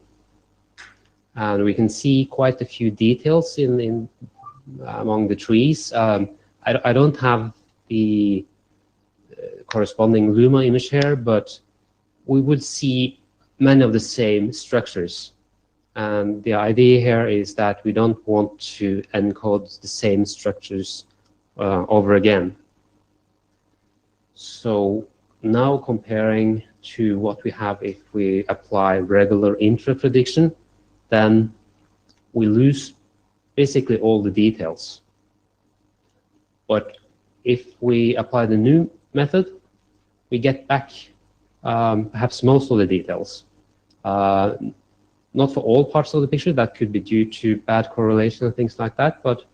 and we can see quite a few details in among the trees. I don't have the corresponding luma image here, but we would see many of the same structures. And the idea here is that we don't want to encode the same structures over again. So now comparing to what we have if we apply regular intra prediction, then we lose basically all the details. But if we apply the new method, we get back perhaps most of the details. Not for all parts of the picture, that could be due to bad correlation and things like that, but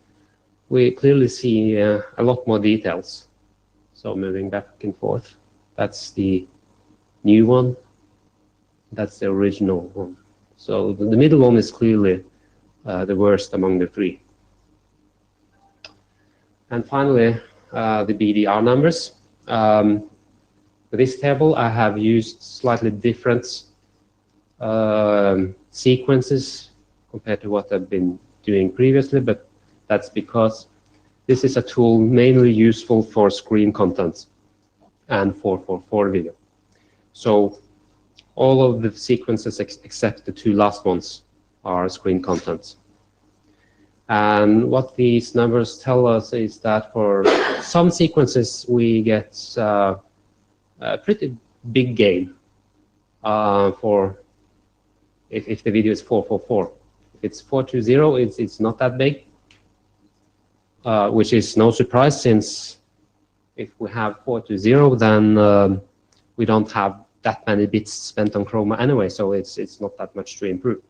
we clearly see a lot more details. So moving back and forth, that's the new one, that's the original one. So the middle one is clearly the worst among the three. And finally, the BDR numbers. For this table, I have used slightly different sequences compared to what I've been doing previously, but that's because this is a tool mainly useful for screen content and for video. So all of the sequences except the two last ones are screen content. And what these numbers tell us is that for some sequences, we get a pretty big gain for if the video is 444. If it's 420, it's not that big, which is no surprise since if we have 420, then we don't have that many bits spent on chroma anyway, so it's not that much to improve.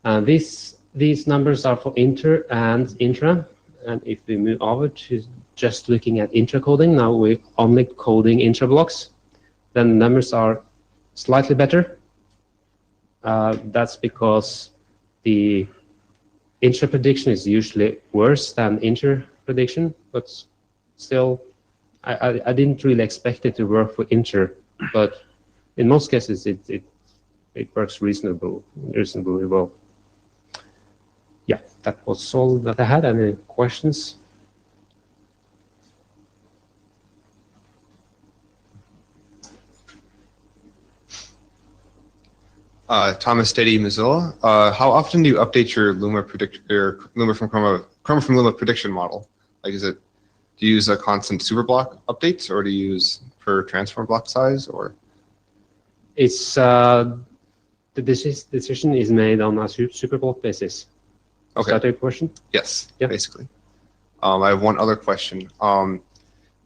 And these numbers are for inter and intra, and if we move over to just looking at intra coding, now we're only coding intra blocks, then the numbers are slightly better. That's because the intra prediction is usually worse than inter prediction, but still, I didn't really expect it to work for inter, but in most cases it works reasonably well. Yeah, that was all that I had. Any questions? Thomas Steady, Mozilla. How often do you update your Luma from Luma prediction model? Like, do you use a constant superblock updates, or do you use per transform block size, or? It's The decision is made on a superplot basis. Is Okay. that a question? Yes, Yeah. basically. I have one other question.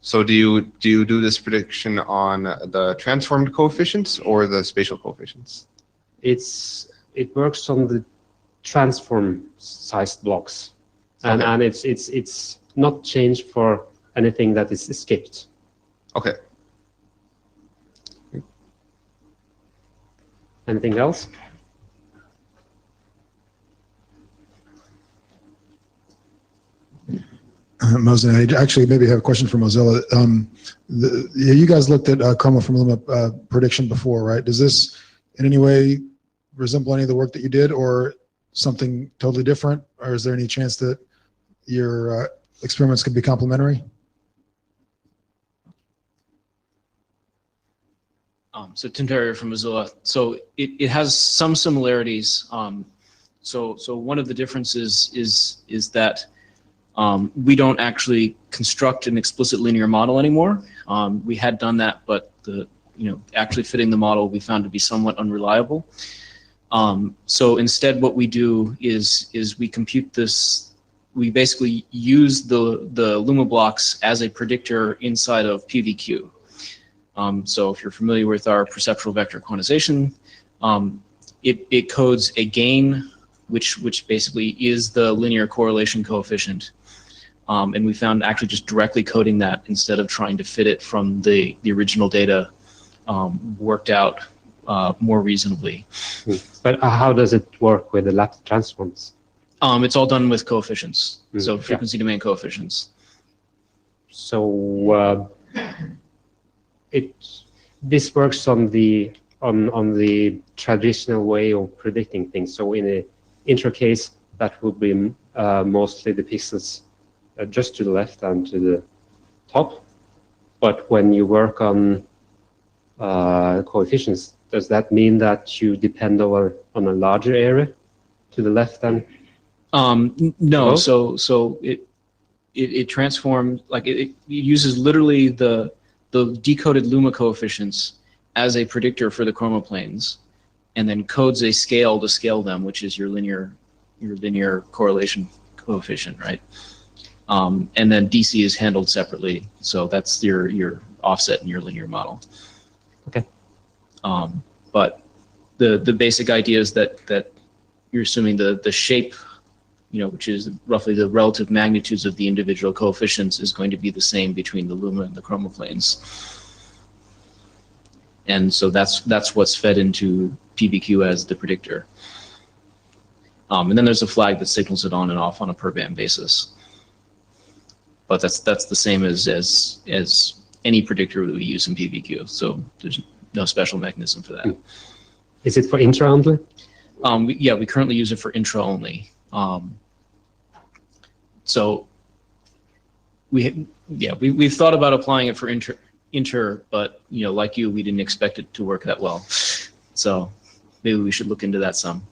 So do you do this prediction on the transformed coefficients or the spatial coefficients? It works on the transform sized blocks, and Okay. and it's not changed for anything that is skipped. Okay. Anything else? Mosin, I actually maybe have a question for Mozilla. You guys looked at chroma from luma prediction before, right? Does this in any way resemble any of the work that you did, or something totally different? Or is there any chance that your experiments could be complementary? So Tim Terrier from Mozilla. So it has some similarities. So one of the differences is that we don't actually construct an explicit linear model anymore. We had done that, but actually fitting the model we found to be somewhat unreliable. So instead, what we do is we compute this. We basically use the Luma blocks as a predictor inside of PVQ. So if you're familiar with our perceptual vector quantization, it codes a gain, which basically is the linear correlation coefficient. And we found actually just directly coding that instead of trying to fit it from the original data worked out more reasonably. But how does it work with the lap transforms? It's all done with coefficients, so Yeah. frequency domain coefficients. So this works on the traditional way of predicting things. So in an intro case, that would be mostly the pixels just to the left and to the top. But when you work on coefficients, does that mean that you depend on a larger area to the left and? No, Oh. so it transforms, like it uses literally the decoded Luma coefficients as a predictor for the chromoplanes, and then codes a scale to scale them, which is your linear correlation coefficient, right? And then DC is handled separately, so that's your offset in your linear model. Okay. But the basic idea is that you're assuming the shape, which is roughly the relative magnitudes of the individual coefficients, is going to be the same between the Luma and the chromoplanes. And so that's what's fed into PVQ as the predictor. And then there's a flag that signals it on and off on a per band basis. But that's the same as any predictor that we use in PVQ. So there's no special mechanism for that. Is it for intra only? We currently use it for intra only. So we've thought about applying it for inter, but like you, we didn't expect it to work that well. So maybe we should look into that some.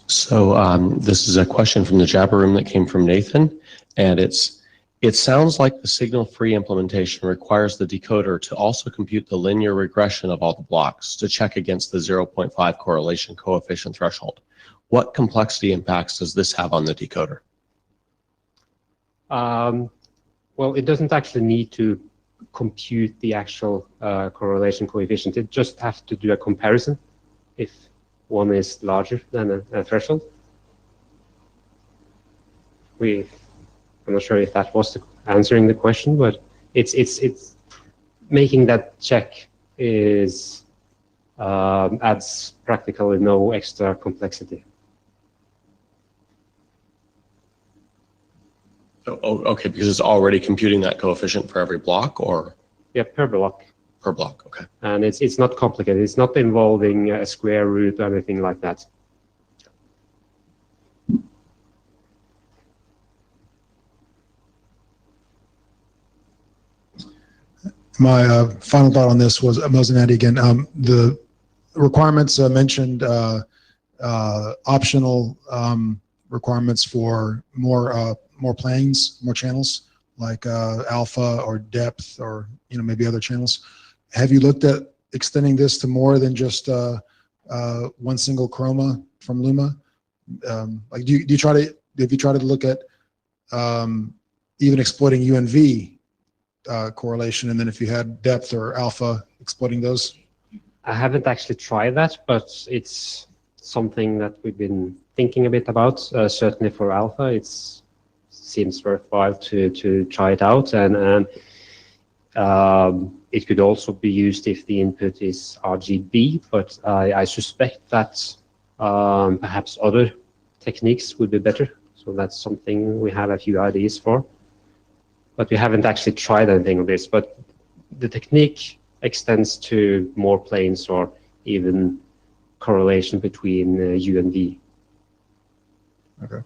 So this is a question from the Jabber room that came from Nathan, and it sounds like the signal-free implementation requires the decoder to also compute the linear regression of all the blocks to check against the 0.5 correlation coefficient threshold. What complexity impacts does this have on the decoder? Well, it doesn't actually need to compute the actual correlation coefficient. It just has to do a comparison if one is larger than a threshold. I'm not sure if that was answering the question, but it's making that check is adds practically no extra complexity. Oh, okay, because it's already computing that coefficient for every block, or? Yeah, per block. Per block, okay. And it's not complicated. It's not involving a square root or anything like that. My final thought on this was, Mosinati again, the requirements mentioned optional requirements for more planes, more channels like alpha or depth or, maybe other channels. Have you looked at extending this to more than just one single chroma from Luma? Like, have you tried to look at even exploiting UNV correlation, and then if you had depth or alpha, exploiting those? I haven't actually tried that, but it's something that we've been thinking a bit about. Certainly for alpha, it seems worthwhile to try it out, and it could also be used if the input is RGB, but I suspect that perhaps other techniques would be better. So that's something we have a few ideas for, but we haven't actually tried anything of this. But the technique extends to more planes or even correlation between U and V. Okay.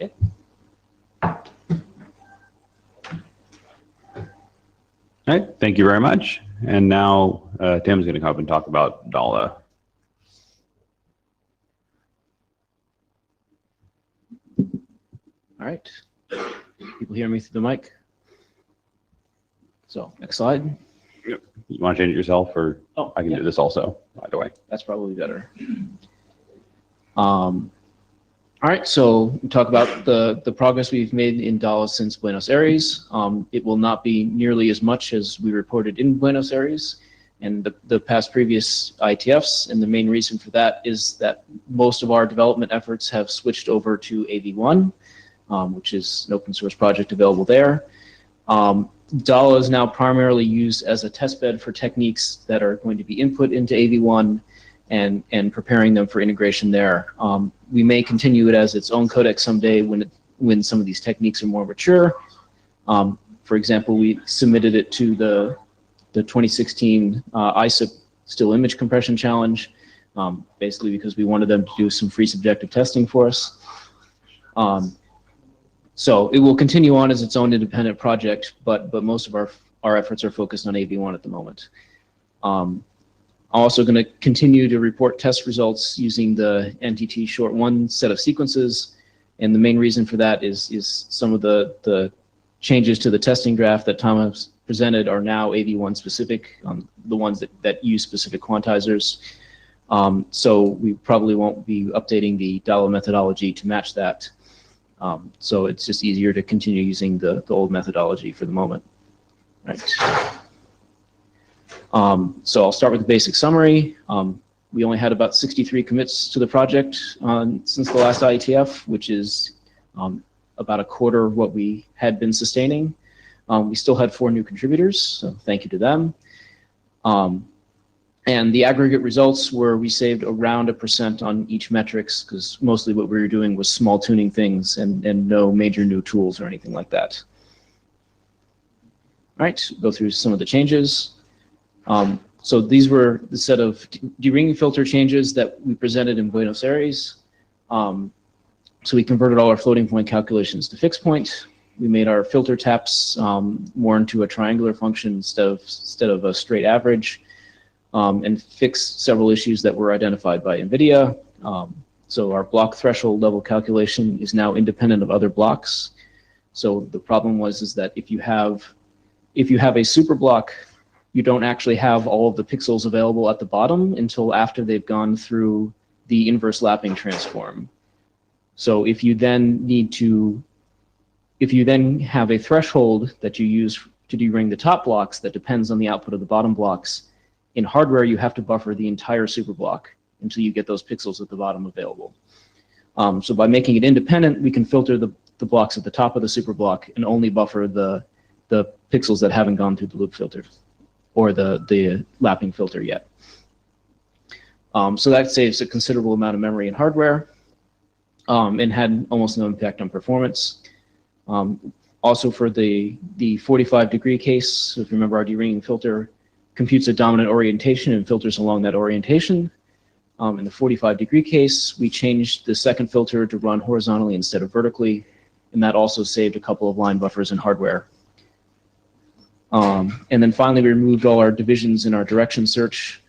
Okay. All right, thank you very much. And now Tim's going to come up and talk about DALA. All right. People hear me through the mic? So next slide. You want to change it yourself, or Oh, I can yeah, do this also, either way. that's probably better. All right, so we talk about the progress we've made in DALA since Buenos Aires. It will not be nearly as much as we reported in Buenos Aires and the past previous IETFs, and the main reason for that is that most of our development efforts have switched over to AV1, which is an open source project available there. DALA is now primarily used as a testbed for techniques that are going to be input into AV1 and preparing them for integration there. We may continue it as its own codec someday when some of these techniques are more mature. For example, we submitted it to the 2016 ISIP still image compression challenge, basically because we wanted them to do some free subjective testing for us. So it will continue on as its own independent project, but most of our efforts are focused on AV1 at the moment. I'm also going to continue to report test results using the NTT short1 set of sequences, and the main reason for that is some of the changes to the testing graph that Tom has presented are now AV1 specific, the ones that use specific quantizers. So we probably won't be updating the DALA methodology to match that. So it's just easier to continue using the old methodology for the moment. Right. So I'll start with the basic summary. We only had about 63 commits to the project since the last IETF, which is about a quarter of what we had been sustaining. We still had 4 new contributors, so thank you to them. And the aggregate results were we saved around 1% on each metrics, because mostly what we were doing was small tuning things and no major new tools or anything like that. All right, go through some of the changes. So these were the set of de-ringing filter changes that we presented in Buenos Aires. So we converted all our floating point calculations to fixed point. We made our filter taps more into a triangular function instead of a straight average, and fixed several issues that were identified by NVIDIA. So our block threshold level calculation is now independent of other blocks. So the problem is that if you have a super block, you don't actually have all of the pixels available at the bottom until after they've gone through the inverse lapping transform. So if you then have a threshold that you use to de-ring the top blocks that depends on the output of the bottom blocks, in hardware you have to buffer the entire super block until you get those pixels at the bottom available. So by making it independent, we can filter the blocks at the top of the super block and only buffer the pixels that haven't gone through the loop filter or the lapping filter yet. So that saves a considerable amount of memory in hardware and had almost no impact on performance. Also for the 45-degree case, so if you remember, our de-ringing filter computes a dominant orientation and filters along that orientation. In the 45-degree case, we changed the second filter to run horizontally instead of vertically, and that also saved a couple of line buffers in hardware. And then finally, we removed all our divisions in our direction search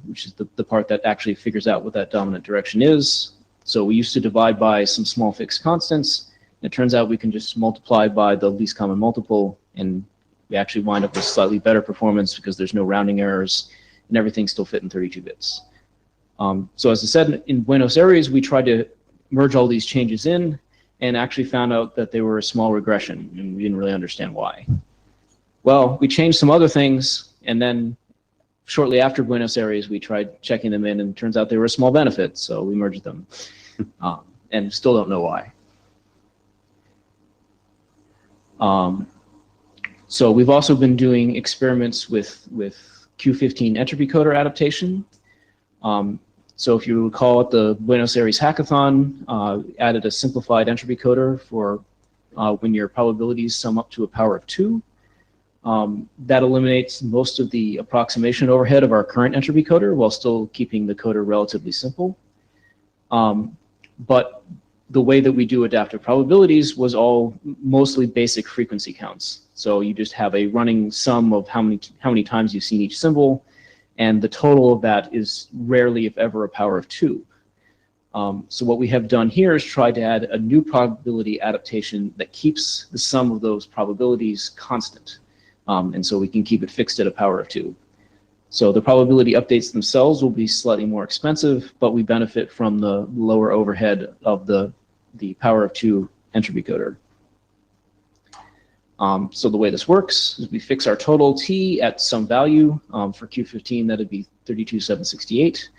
which is the part that actually figures out what that dominant direction is. So we used to divide by some small fixed constants. It turns out we can just multiply by the least common multiple, and we actually wind up with slightly better performance because there's no rounding errors, and everything still fit in 32 bits. So as I said, in Buenos Aires, we tried to merge all these changes in and actually found out that they were a small regression, and we didn't really understand why. Well, we changed some other things, and then shortly after Buenos Aires, we tried checking them in, and it turns out they were a small benefit, so we merged them, and still don't know why. So we've also been doing experiments with Q15 entropy coder adaptation. So if you recall at the Buenos Aires hackathon, added a simplified entropy coder for when your probabilities sum up to a power of 2. That eliminates most of the approximation overhead of our current entropy coder while still keeping the coder relatively simple. But the way that we do adaptive probabilities was all mostly basic frequency counts. So you just have a running sum of how many times you've seen each symbol, and the total of that is rarely, if ever, a power of 2. So what we have done here is try to add a new probability adaptation that keeps the sum of those probabilities constant. And so we can keep it fixed at a power of 2. So the probability updates themselves will be slightly more expensive, but we benefit from the lower overhead of the power of 2 entropy coder. So the way this works is we fix our total T at some value. For Q15, that'd be 32,768.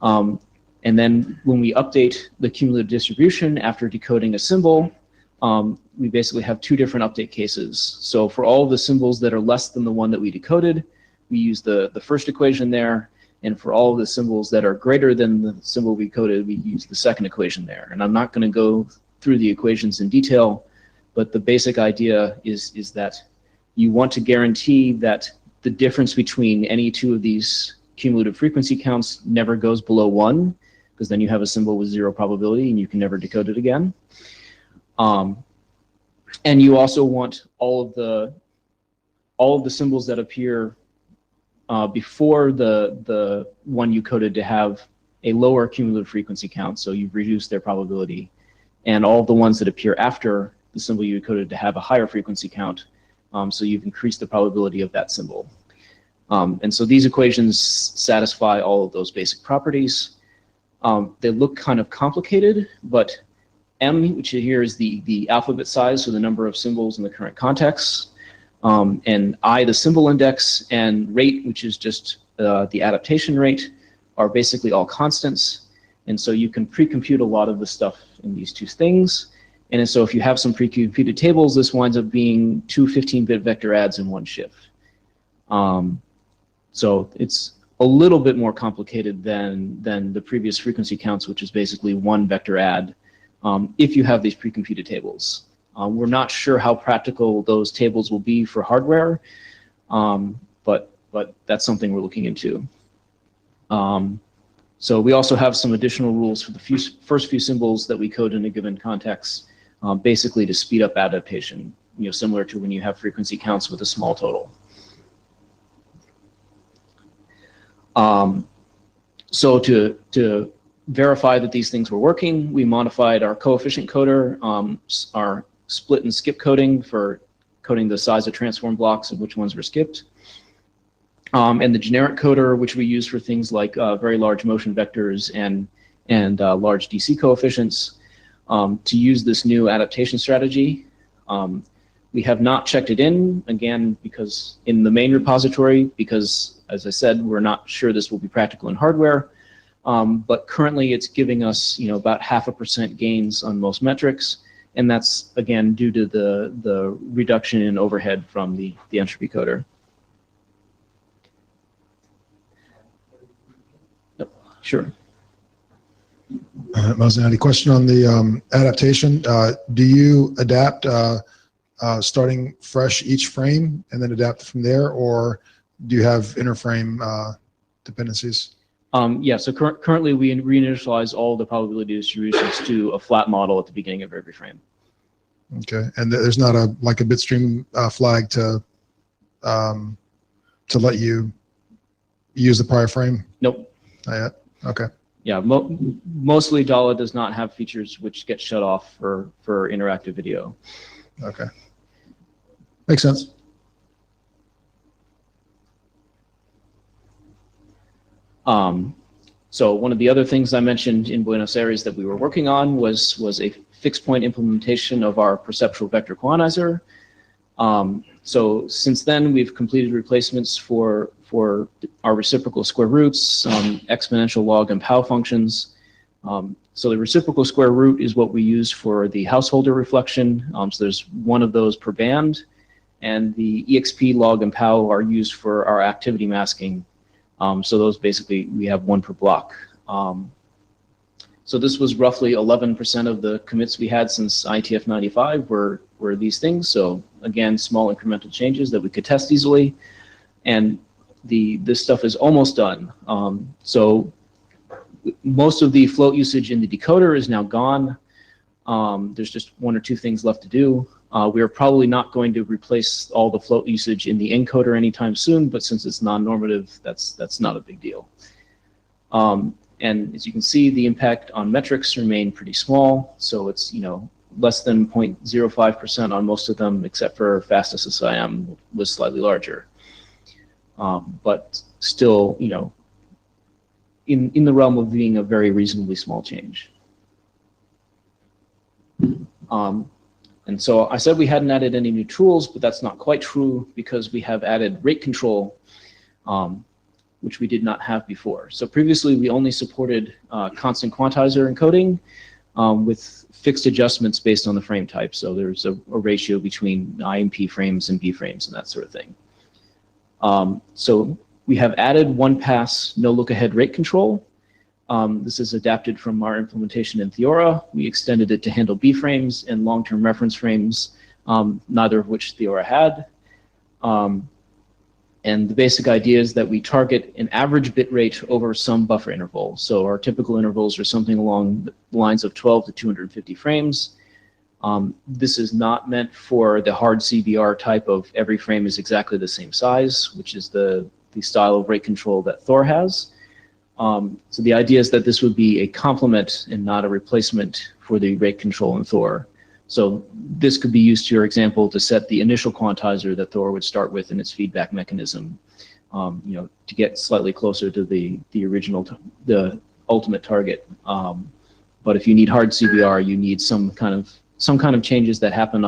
And then when we update the cumulative distribution after decoding a symbol, we basically have 2 different update cases. So for all the symbols that are less than the one that we decoded, we use the first equation there. And for all of the symbols that are greater than the symbol we coded, we use the second equation there. And I'm not going to go through the equations in detail, but the basic idea is that you want to guarantee that the difference between any 2 of these cumulative frequency counts never goes below 1, because then you have a symbol with 0 probability and you can never decode it again. And you also want all of the symbols that appear before the one you coded to have a lower cumulative frequency count, so you've reduced their probability, and all of the ones that appear after the symbol you coded to have a higher frequency count, so you've increased the probability of that symbol. And so these equations satisfy all of those basic properties. They look kind of complicated, but M, which here is the alphabet size, so the number of symbols in the current context, and I, the symbol index, and rate, which is just the adaptation rate, are basically all constants. And so you can pre-compute a lot of the stuff in these 2 things. And so if you have some pre-computed tables, this winds up being 2 15-bit vector adds in one shift. So it's a little bit more complicated than the previous frequency counts, which is basically 1 vector add, if you have these pre-computed tables. We're not sure how practical those tables will be for hardware, but that's something we're looking into. So we also have some additional rules for the first few symbols that we code in a given context, basically to speed up adaptation, similar to when you have frequency counts with a small total. So to verify that these things were working, we modified our coefficient coder, our split and skip coding for coding the size of transform blocks and which ones were skipped. And the generic coder, which we use for things like very large motion vectors and large DC coefficients, to use this new adaptation strategy. We have not checked it in, again, because in the main repository, because, as I said, we're not sure this will be practical in hardware. But currently it's giving us, about 0.5% gains on most metrics. And that's, again, due to the reduction in overhead from the entropy coder. Yep, sure. Mazen, any question on the adaptation? Do you adapt starting fresh each frame and then adapt from there, or do you have interframe dependencies? Yeah, so currently we reinitialize all the probability distributions to a flat model at the beginning of every frame. Okay, and there's not a bitstream flag to let you, use the prior frame? Nope. Not yet? Okay. Yeah, mostly DALA does not have features which get shut off for interactive video. Okay. Makes sense. So one of the other things I mentioned in Buenos Aires that we were working on was a fixed point implementation of our perceptual vector quantizer. So since then, we've completed replacements for our reciprocal square roots, exponential log and pow functions. So the reciprocal square root is what we use for the householder reflection. So there's one of those per band, and the exp, log, and pow are used for our activity masking. So those basically, we have one per block. So this was roughly 11% of the commits we had since IETF 95 were these things. So again, small incremental changes that we could test easily. And this stuff is almost done. So most of the float usage in the decoder is now gone. There's just one or two things left to do. We are probably not going to replace all the float usage in the encoder anytime soon, but since it's non-normative, that's not a big deal. And as you can see, the impact on metrics remain pretty small. So it's, less than 0.05% on most of them, except for fastest SIM was slightly larger. But still, in the realm of being a very reasonably small change. And so I said we hadn't added any new tools, but that's not quite true because we have added rate control, which we did not have before. So previously we only supported constant quantizer encoding with fixed adjustments based on the frame type. So there's a ratio between IMP frames and B frames and that sort of thing. So we have added one pass no look ahead rate control. This is adapted from our implementation in Theora. We extended it to handle B frames and long-term reference frames, neither of which Theora had. And the basic idea is that we target an average bit rate over some buffer interval. So our typical intervals are something along the lines of 12 to 250 frames. This is not meant for the hard CBR type of every frame is exactly the same size, which is the style of rate control that Thor has. So the idea is that this would be a complement and not a replacement for the rate control in Thor. So this could be used, to your example, to set the initial quantizer that Thor would start with in its feedback mechanism, to get slightly closer to the original, the ultimate target. But if you need hard CBR, you need some kind of changes that happen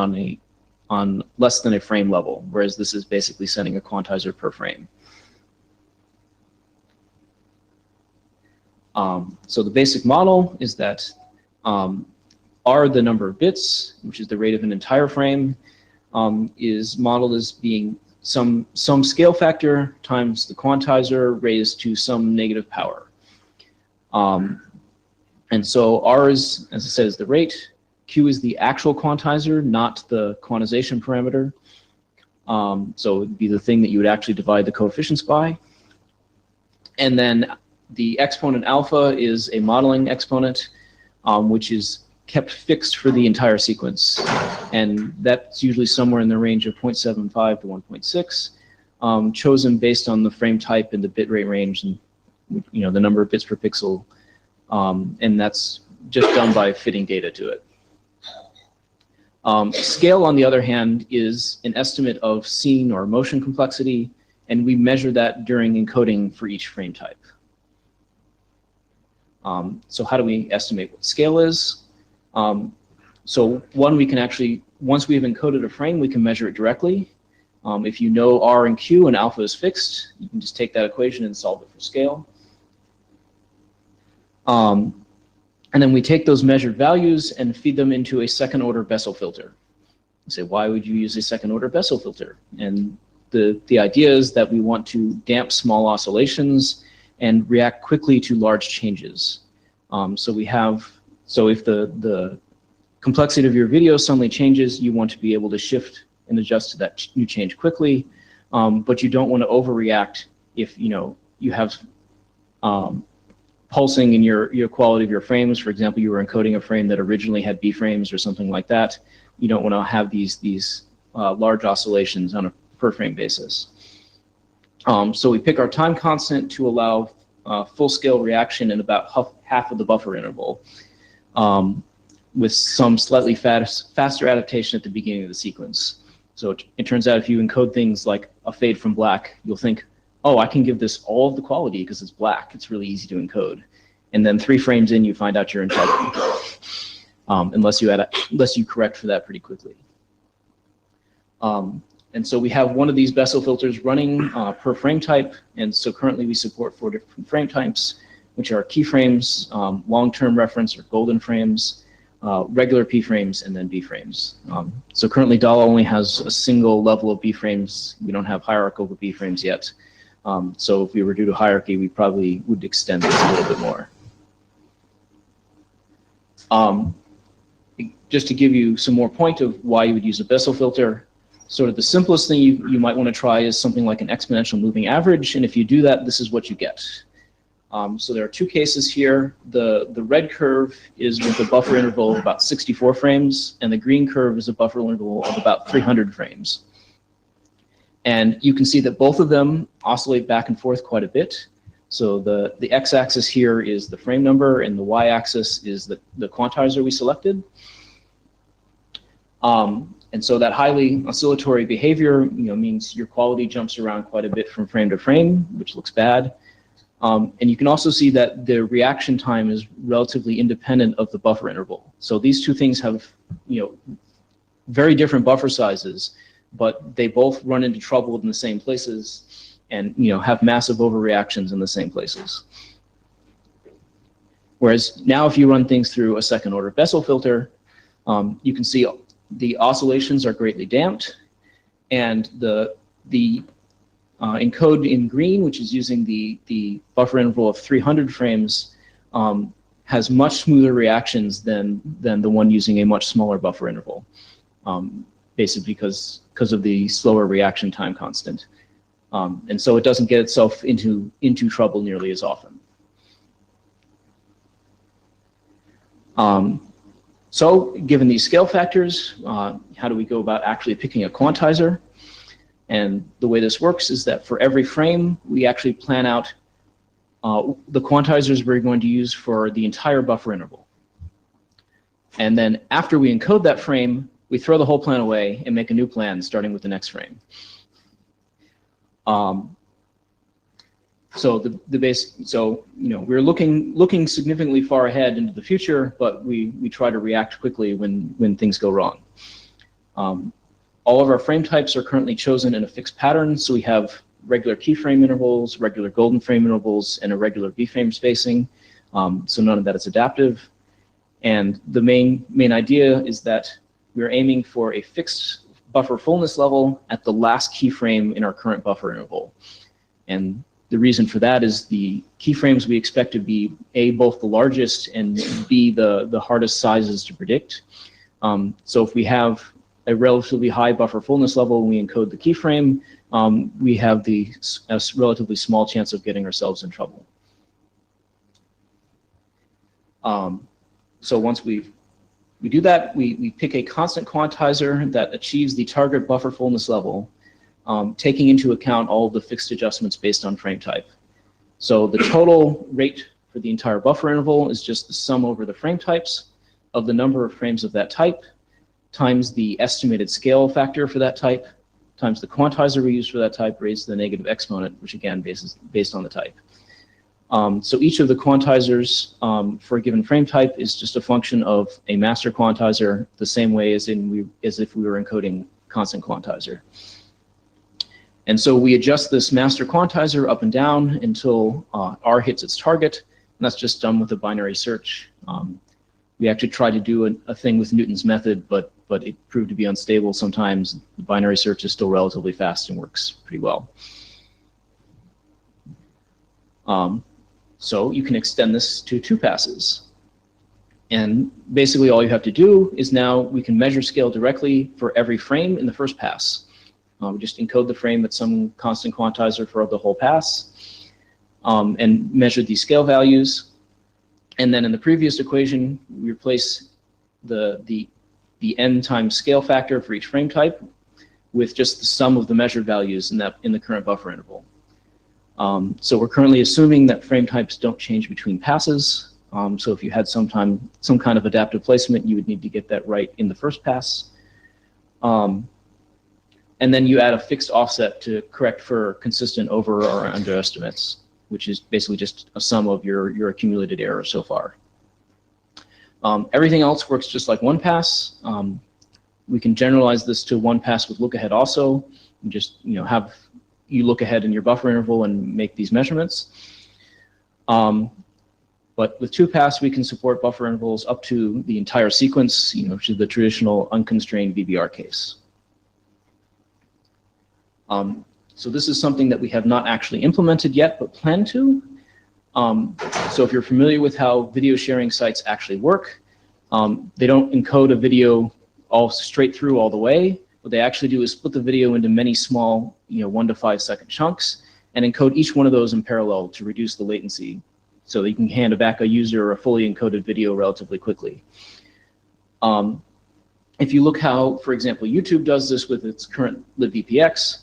on less than a frame level, whereas this is basically setting a quantizer per frame. So the basic model is that R, the number of bits, which is the rate of an entire frame, is modeled as being some scale factor times the quantizer raised to some negative power. And so R is, as I said, is the rate. Q is the actual quantizer, not the quantization parameter. So it would be the thing that you would actually divide the coefficients by. And then the exponent alpha is a modeling exponent, which is kept fixed for the entire sequence. And that's usually somewhere in the range of 0.75 to 1.6, chosen based on the frame type and the bit rate range and the number of bits per pixel. And that's just done by fitting data to it. Scale, on the other hand, is an estimate of scene or motion complexity, and we measure that during encoding for each frame type. So how do we estimate what scale is? So one, we can actually, once we have encoded a frame, we can measure it directly. If you know R and Q and alpha is fixed, you can just take that equation and solve it for scale. And then we take those measured values and feed them into a second order Bessel filter. You say, why would you use a second order Bessel filter? And the idea is that we want to damp small oscillations and react quickly to large changes. So if the complexity of your video suddenly changes, you want to be able to shift and adjust to that new change quickly, but you don't want to overreact if you have pulsing in your quality of your frames. For example, you were encoding a frame that originally had B frames or something like that. You don't want to have these large oscillations on a per frame basis. So we pick our time constant to allow full-scale reaction in about half of the buffer interval, with some slightly faster adaptation at the beginning of the sequence. So it turns out if you encode things like a fade from black, you'll think, oh, I can give this all of the quality because it's black. It's really easy to encode. And then 3 frames in, you find out you're in trouble, unless you correct for that pretty quickly. And so we have one of these Bessel filters running per frame type. And so currently we support 4 different frame types, which are keyframes, long-term reference or golden frames, regular P frames, and then B frames. So currently DALL only has a single level of B frames. We don't have hierarchical B frames yet. So if we were to do hierarchy, we probably would extend this a little bit more. Just to give you some more point of why you would use a Bessel filter, sort of the simplest thing you might want to try is something like an exponential moving average. And if you do that, this is what you get. So there are 2 cases here. The red curve is with a buffer interval of about 64 frames, and the green curve is a buffer interval of about 300 frames. And you can see that both of them oscillate back and forth quite a bit. So the x-axis here is the frame number, and the y-axis is the quantizer we selected. And so that highly oscillatory behavior, means your quality jumps around quite a bit from frame to frame, which looks bad. And you can also see that the reaction time is relatively independent of the buffer interval. So these 2 things have, very different buffer sizes, but they both run into trouble in the same places and, have massive overreactions in the same places. Whereas now if you run things through a second order Bessel filter, you can see the oscillations are greatly damped, and the encode in green, which is using the buffer interval of 300 frames, has much smoother reactions than the one using a much smaller buffer interval, basically because of the slower reaction time constant. And so it doesn't get itself into trouble nearly as often. So given these scale factors, how do we go about actually picking a quantizer? And the way this works is that for every frame, we actually plan out the quantizers we're going to use for the entire buffer interval. And then after we encode that frame, we throw the whole plan away and make a new plan starting with the next frame. So we're looking significantly far ahead into the future, but we try to react quickly when things go wrong. All of our frame types are currently chosen in a fixed pattern, so we have regular keyframe intervals, regular golden frame intervals, and a regular B-frame spacing. So none of that is adaptive. And the main idea is that we're aiming for a fixed buffer fullness level at the last keyframe in our current buffer interval. And the reason for that is the keyframes we expect to be A, both the largest, and B, the hardest sizes to predict. So if we have a relatively high buffer fullness level when we encode the keyframe, we have a relatively small chance of getting ourselves in trouble. So once we do that, we pick a constant quantizer that achieves the target buffer fullness level, taking into account all of the fixed adjustments based on frame type. So the total rate for the entire buffer interval is just the sum over the frame types of the number of frames of that type times the estimated scale factor for that type times the quantizer we use for that type raised to the negative exponent, which again based on the type. So each of the quantizers for a given frame type is just a function of a master quantizer, the same way as if we were encoding constant quantizer. And so we adjust this master quantizer up and down until R hits its target, and that's just done with a binary search. We actually tried to do a thing with Newton's method, but it proved to be unstable sometimes. The binary search is still relatively fast and works pretty well. So you can extend this to 2 passes. And basically all you have to do is now we can measure scale directly for every frame in the first pass. We just encode the frame at some constant quantizer for the whole pass and measure these scale values. And then in the previous equation, we replace the n times scale factor for each frame type with just the sum of the measured values in the current buffer interval. So we're currently assuming that frame types don't change between passes. So if you had some kind of adaptive placement, you would need to get that right in the first pass. And then you add a fixed offset to correct for consistent over or underestimates, which is basically just a sum of your accumulated error so far. Everything else works just like one pass. We can generalize this to one pass with look ahead also, and just have you look ahead in your buffer interval and make these measurements. But with two pass, we can support buffer intervals up to the entire sequence, which is the traditional unconstrained VBR case. So this is something that we have not actually implemented yet, but plan to. So if you're familiar with how video sharing sites actually work, they don't encode a video all straight through all the way. What they actually do is split the video into many small, 1 to 5 second chunks and encode each one of those in parallel to reduce the latency so that you can hand back a user a fully encoded video relatively quickly. If you look how, for example, YouTube does this with its current libVPX,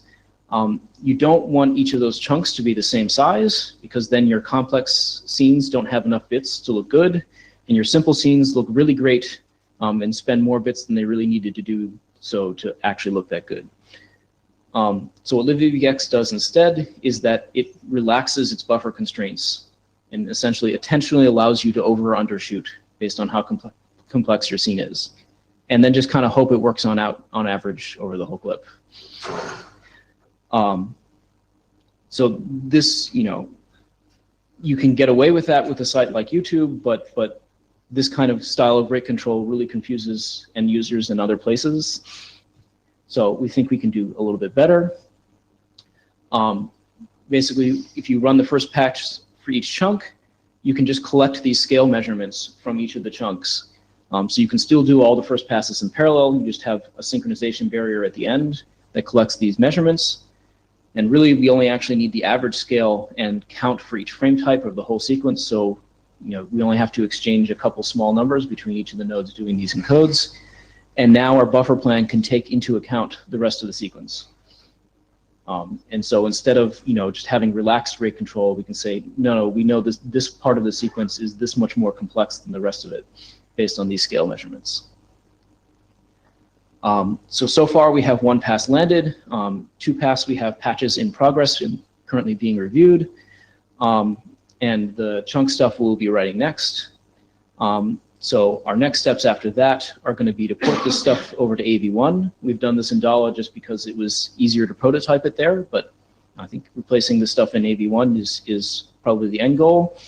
you don't want each of those chunks to be the same size because then your complex scenes don't have enough bits to look good, and your simple scenes look really great and spend more bits than they really needed to do so to actually look that good. So what libVPX does instead is that it relaxes its buffer constraints and essentially intentionally allows you to over or undershoot based on how complex your scene is, and then just kind of hope it works on average over the whole clip. So this, you can get away with that with a site like YouTube, but this kind of style of rate control really confuses end users in other places. So we think we can do a little bit better. Basically, if you run the first patch for each chunk, you can just collect these scale measurements from each of the chunks. So you can still do all the first passes in parallel. You just have a synchronization barrier at the end that collects these measurements. And really, we only actually need the average scale and count for each frame type of the whole sequence. So, we only have to exchange a couple small numbers between each of the nodes doing these encodes. And now our buffer plan can take into account the rest of the sequence. And so instead of, just having relaxed rate control, we can say, no, we know this part of the sequence is this much more complex than the rest of it based on these scale measurements. So far we have one pass landed, 2 pass we have patches in progress and currently being reviewed, and the chunk stuff we'll be writing next. So our next steps after that are going to be to port this stuff over to AV1. We've done this in Dala just because it was easier to prototype it there, but I think replacing the stuff in AV1 is probably the end goal.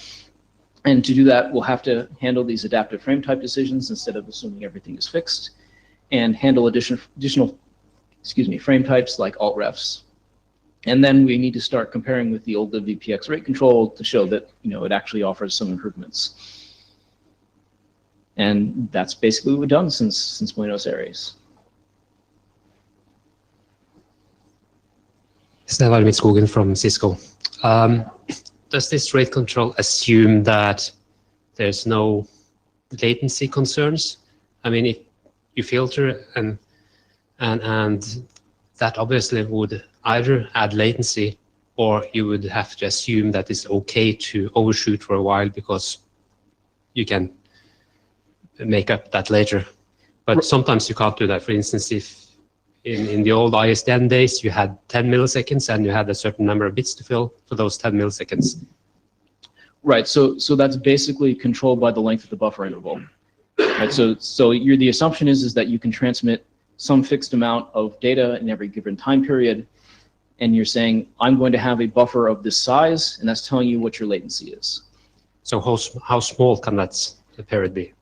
And to do that, we'll have to handle these adaptive frame type decisions instead of assuming everything is fixed, and handle additional frame types like alt refs. And then we need to start comparing with the old libVPX rate control to show that it actually offers some improvements. And that's basically what we've done since Buenos Aires. Sneval Midskogen from Cisco. Does this rate control assume that there's no latency concerns? I mean, if you filter and that obviously would either add latency, or you would have to assume that it's okay to overshoot for a while because you can make up that later. But sometimes you can't do that. For instance, if in the old ISDN days you had 10 milliseconds and you had a certain number of bits to fill for those 10 milliseconds. Right, so that's basically controlled by the length of the buffer interval. Right, so the assumption is that you can transmit some fixed amount of data in every given time period, and you're saying, I'm going to have a buffer of this size, and that's telling you what your latency is. So how small can that period be?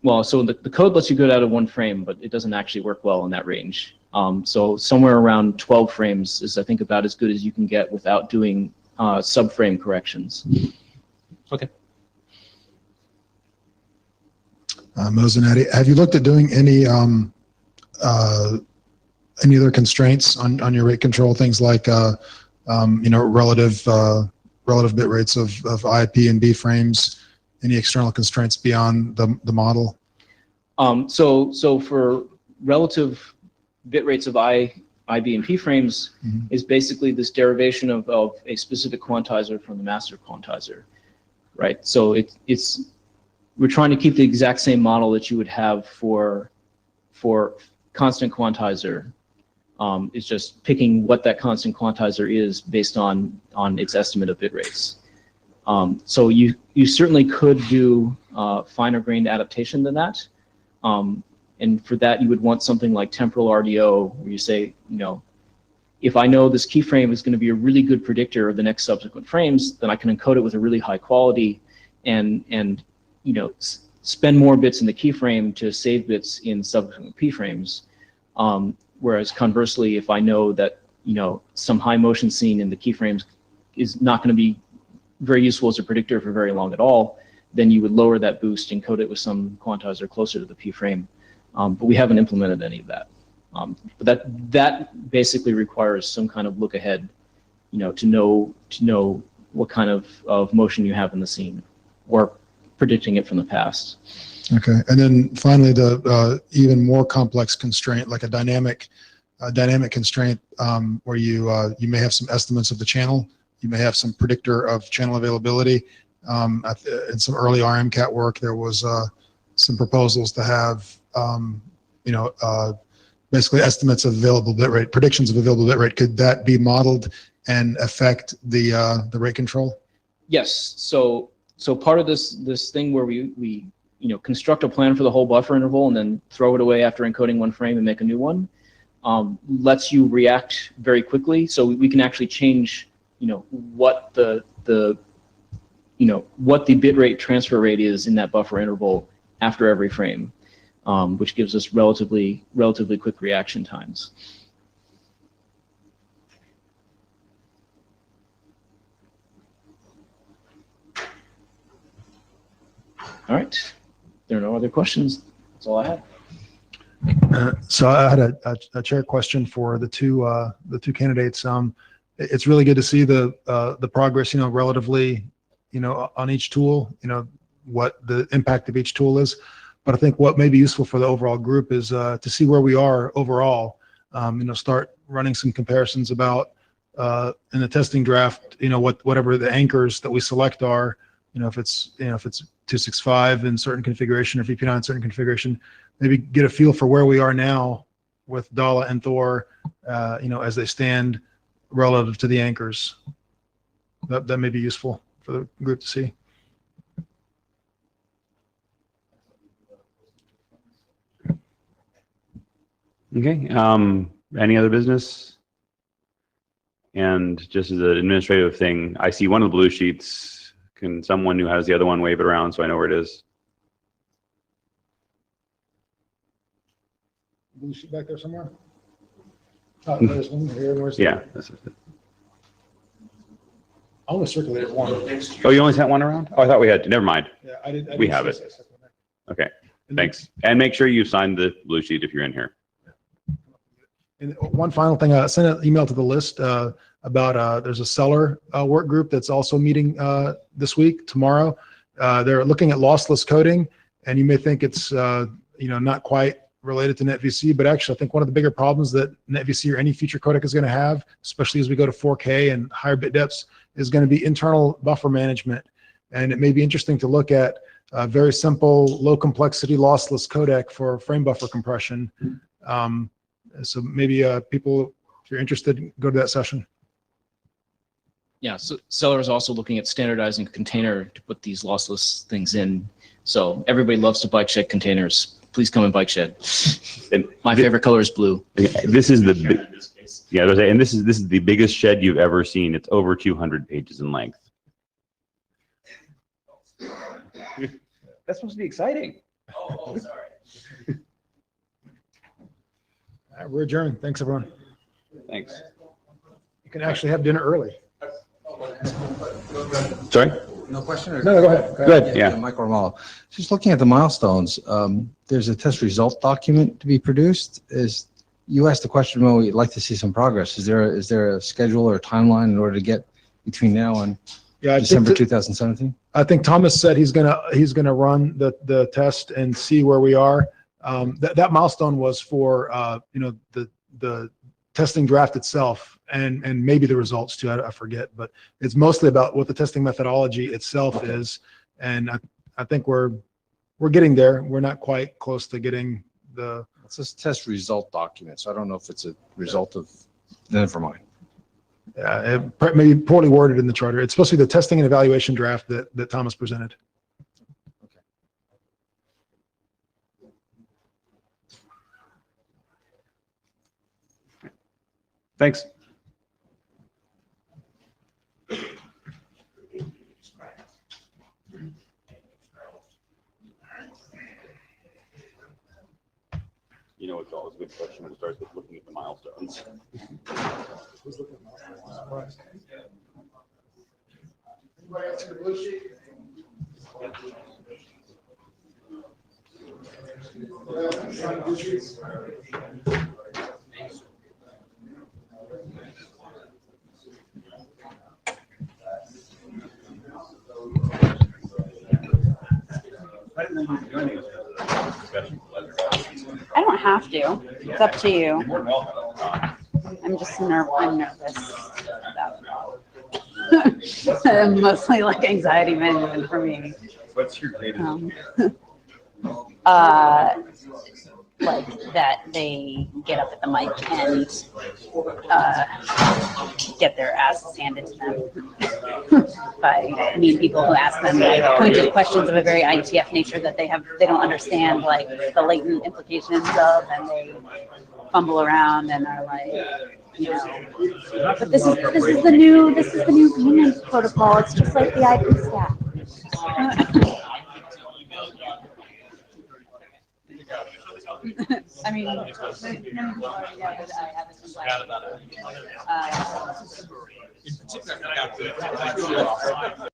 Well, so the code lets you go down to 1 frame, but it doesn't actually work well in that range. So somewhere around 12 frames is, I think, about as good as you can get without doing subframe corrections. Okay. Mozanetti, have you looked at doing any other constraints on your rate control? Things like relative bit rates of IP and B frames. Any external constraints beyond the model? So for relative bit rates of I IB and P frames is basically this derivation of a specific quantizer from the master quantizer, right? So we're trying to keep the exact same model that you would have for constant quantizer. It's just picking what that constant quantizer is based on its estimate of bit rates. So you certainly could do finer grained adaptation than that. And for that, you would want something like temporal RDO, where you say, if I know this keyframe is going to be a really good predictor of the next subsequent frames, then I can encode it with a really high quality and spend more bits in the keyframe to save bits in subsequent P frames. Whereas conversely, if I know that some high motion scene in the keyframes is not going to be very useful as a predictor for very long at all, then you would lower that boost and code it with some quantizer closer to the P frame. But we haven't implemented any of that. But that basically requires some kind of look ahead, to know what kind of motion you have in the scene, or predicting it from the past. Okay, and then finally, the even more complex constraint, like a dynamic constraint, where you may have some estimates of the channel, you may have some predictor of channel availability. In some early RMCAT work, there was some proposals to have basically estimates of available bit rate, predictions of available bit rate. Could that be modeled and affect the rate control? Yes. So part of this thing where we construct a plan for the whole buffer interval and then throw it away after encoding one frame and make a new one, lets you react very quickly. So we can actually change, what the bit rate transfer rate is in that buffer interval after every frame, which gives us relatively quick reaction times. All right. There are no other questions. That's all I have. So I had a chair question for the two candidates. It's really good to see the progress, relatively, on each tool, what the impact of each tool is. But I think what may be useful for the overall group is to see where we are overall. Start running some comparisons about in the testing draft, whatever the anchors that we select are. If it's 265 in certain configuration or VP9 in certain configuration, maybe get a feel for where we are now with Dala and Thor, as they stand relative to the anchors. That may be useful for the group to see. Okay. Any other business? And just as an administrative thing, I see one of the blue sheets. Can someone who has the other one wave it around so I know where it is? Blue sheet back there somewhere? There's one here. Where's Yeah. That's it. I only circulated one. Oh, you only sent one around? Oh, I thought we had to. Never mind. Yeah, I did. We have it. Okay. Thanks. And make sure you sign the blue sheet if you're in here. And one final thing, I sent an email to the list about there's a seller work group that's also meeting this week, tomorrow. They're looking at lossless coding, and you may think it's not quite related to Netvc, but actually I think one of the bigger problems that Netvc or any future codec is going to have, especially as we go to 4K and higher bit depths, is going to be internal buffer management. And it may be interesting to look at a very simple, low complexity lossless codec for frame buffer compression. So maybe people, if you're interested, go to that session. Yeah, so Seller is also looking at standardizing a container to put these lossless things in. So everybody loves to bike shed containers. Please come and bike shed. And my favorite color is blue. This is and this is the biggest shed you've ever seen. It's over 200 pages in length. That's supposed to be exciting. Oh, sorry. All right, we're adjourned. Thanks, everyone. Thanks. You can actually have dinner early. Sorry? No question? Or? No, go ahead. Go ahead. Yeah. Mike Romalo. Just looking at the milestones, there's a test result document to be produced. You asked the question, well, we'd like to see some progress. Is there a schedule or a timeline in order to get between now and December 2017? I think Thomas said he's gonna run the test and see where we are. That milestone was for the testing draft itself and maybe the results too, I forget, but it's mostly about what the testing methodology itself is. And I think we're getting there. We're not quite close to getting the, It says test result document, so I don't know if it's a result of, never mind. maybe poorly worded in the charter. It's supposed to be the testing and evaluation draft that Thomas presented. Thanks. You know, it's always a good question when it starts with looking at the milestones. I don't have to. It's up to you. I'm just I'm nervous about mostly like anxiety management for me. What's your greatest? Like that they get up at the mic and get their asses handed to them by mean people who ask them like pointed questions of a very IETF nature that they don't understand like the latent implications of, and they fumble around and are like, you know, but this is the new payment protocol. It's just like the IP stack. I mean, I have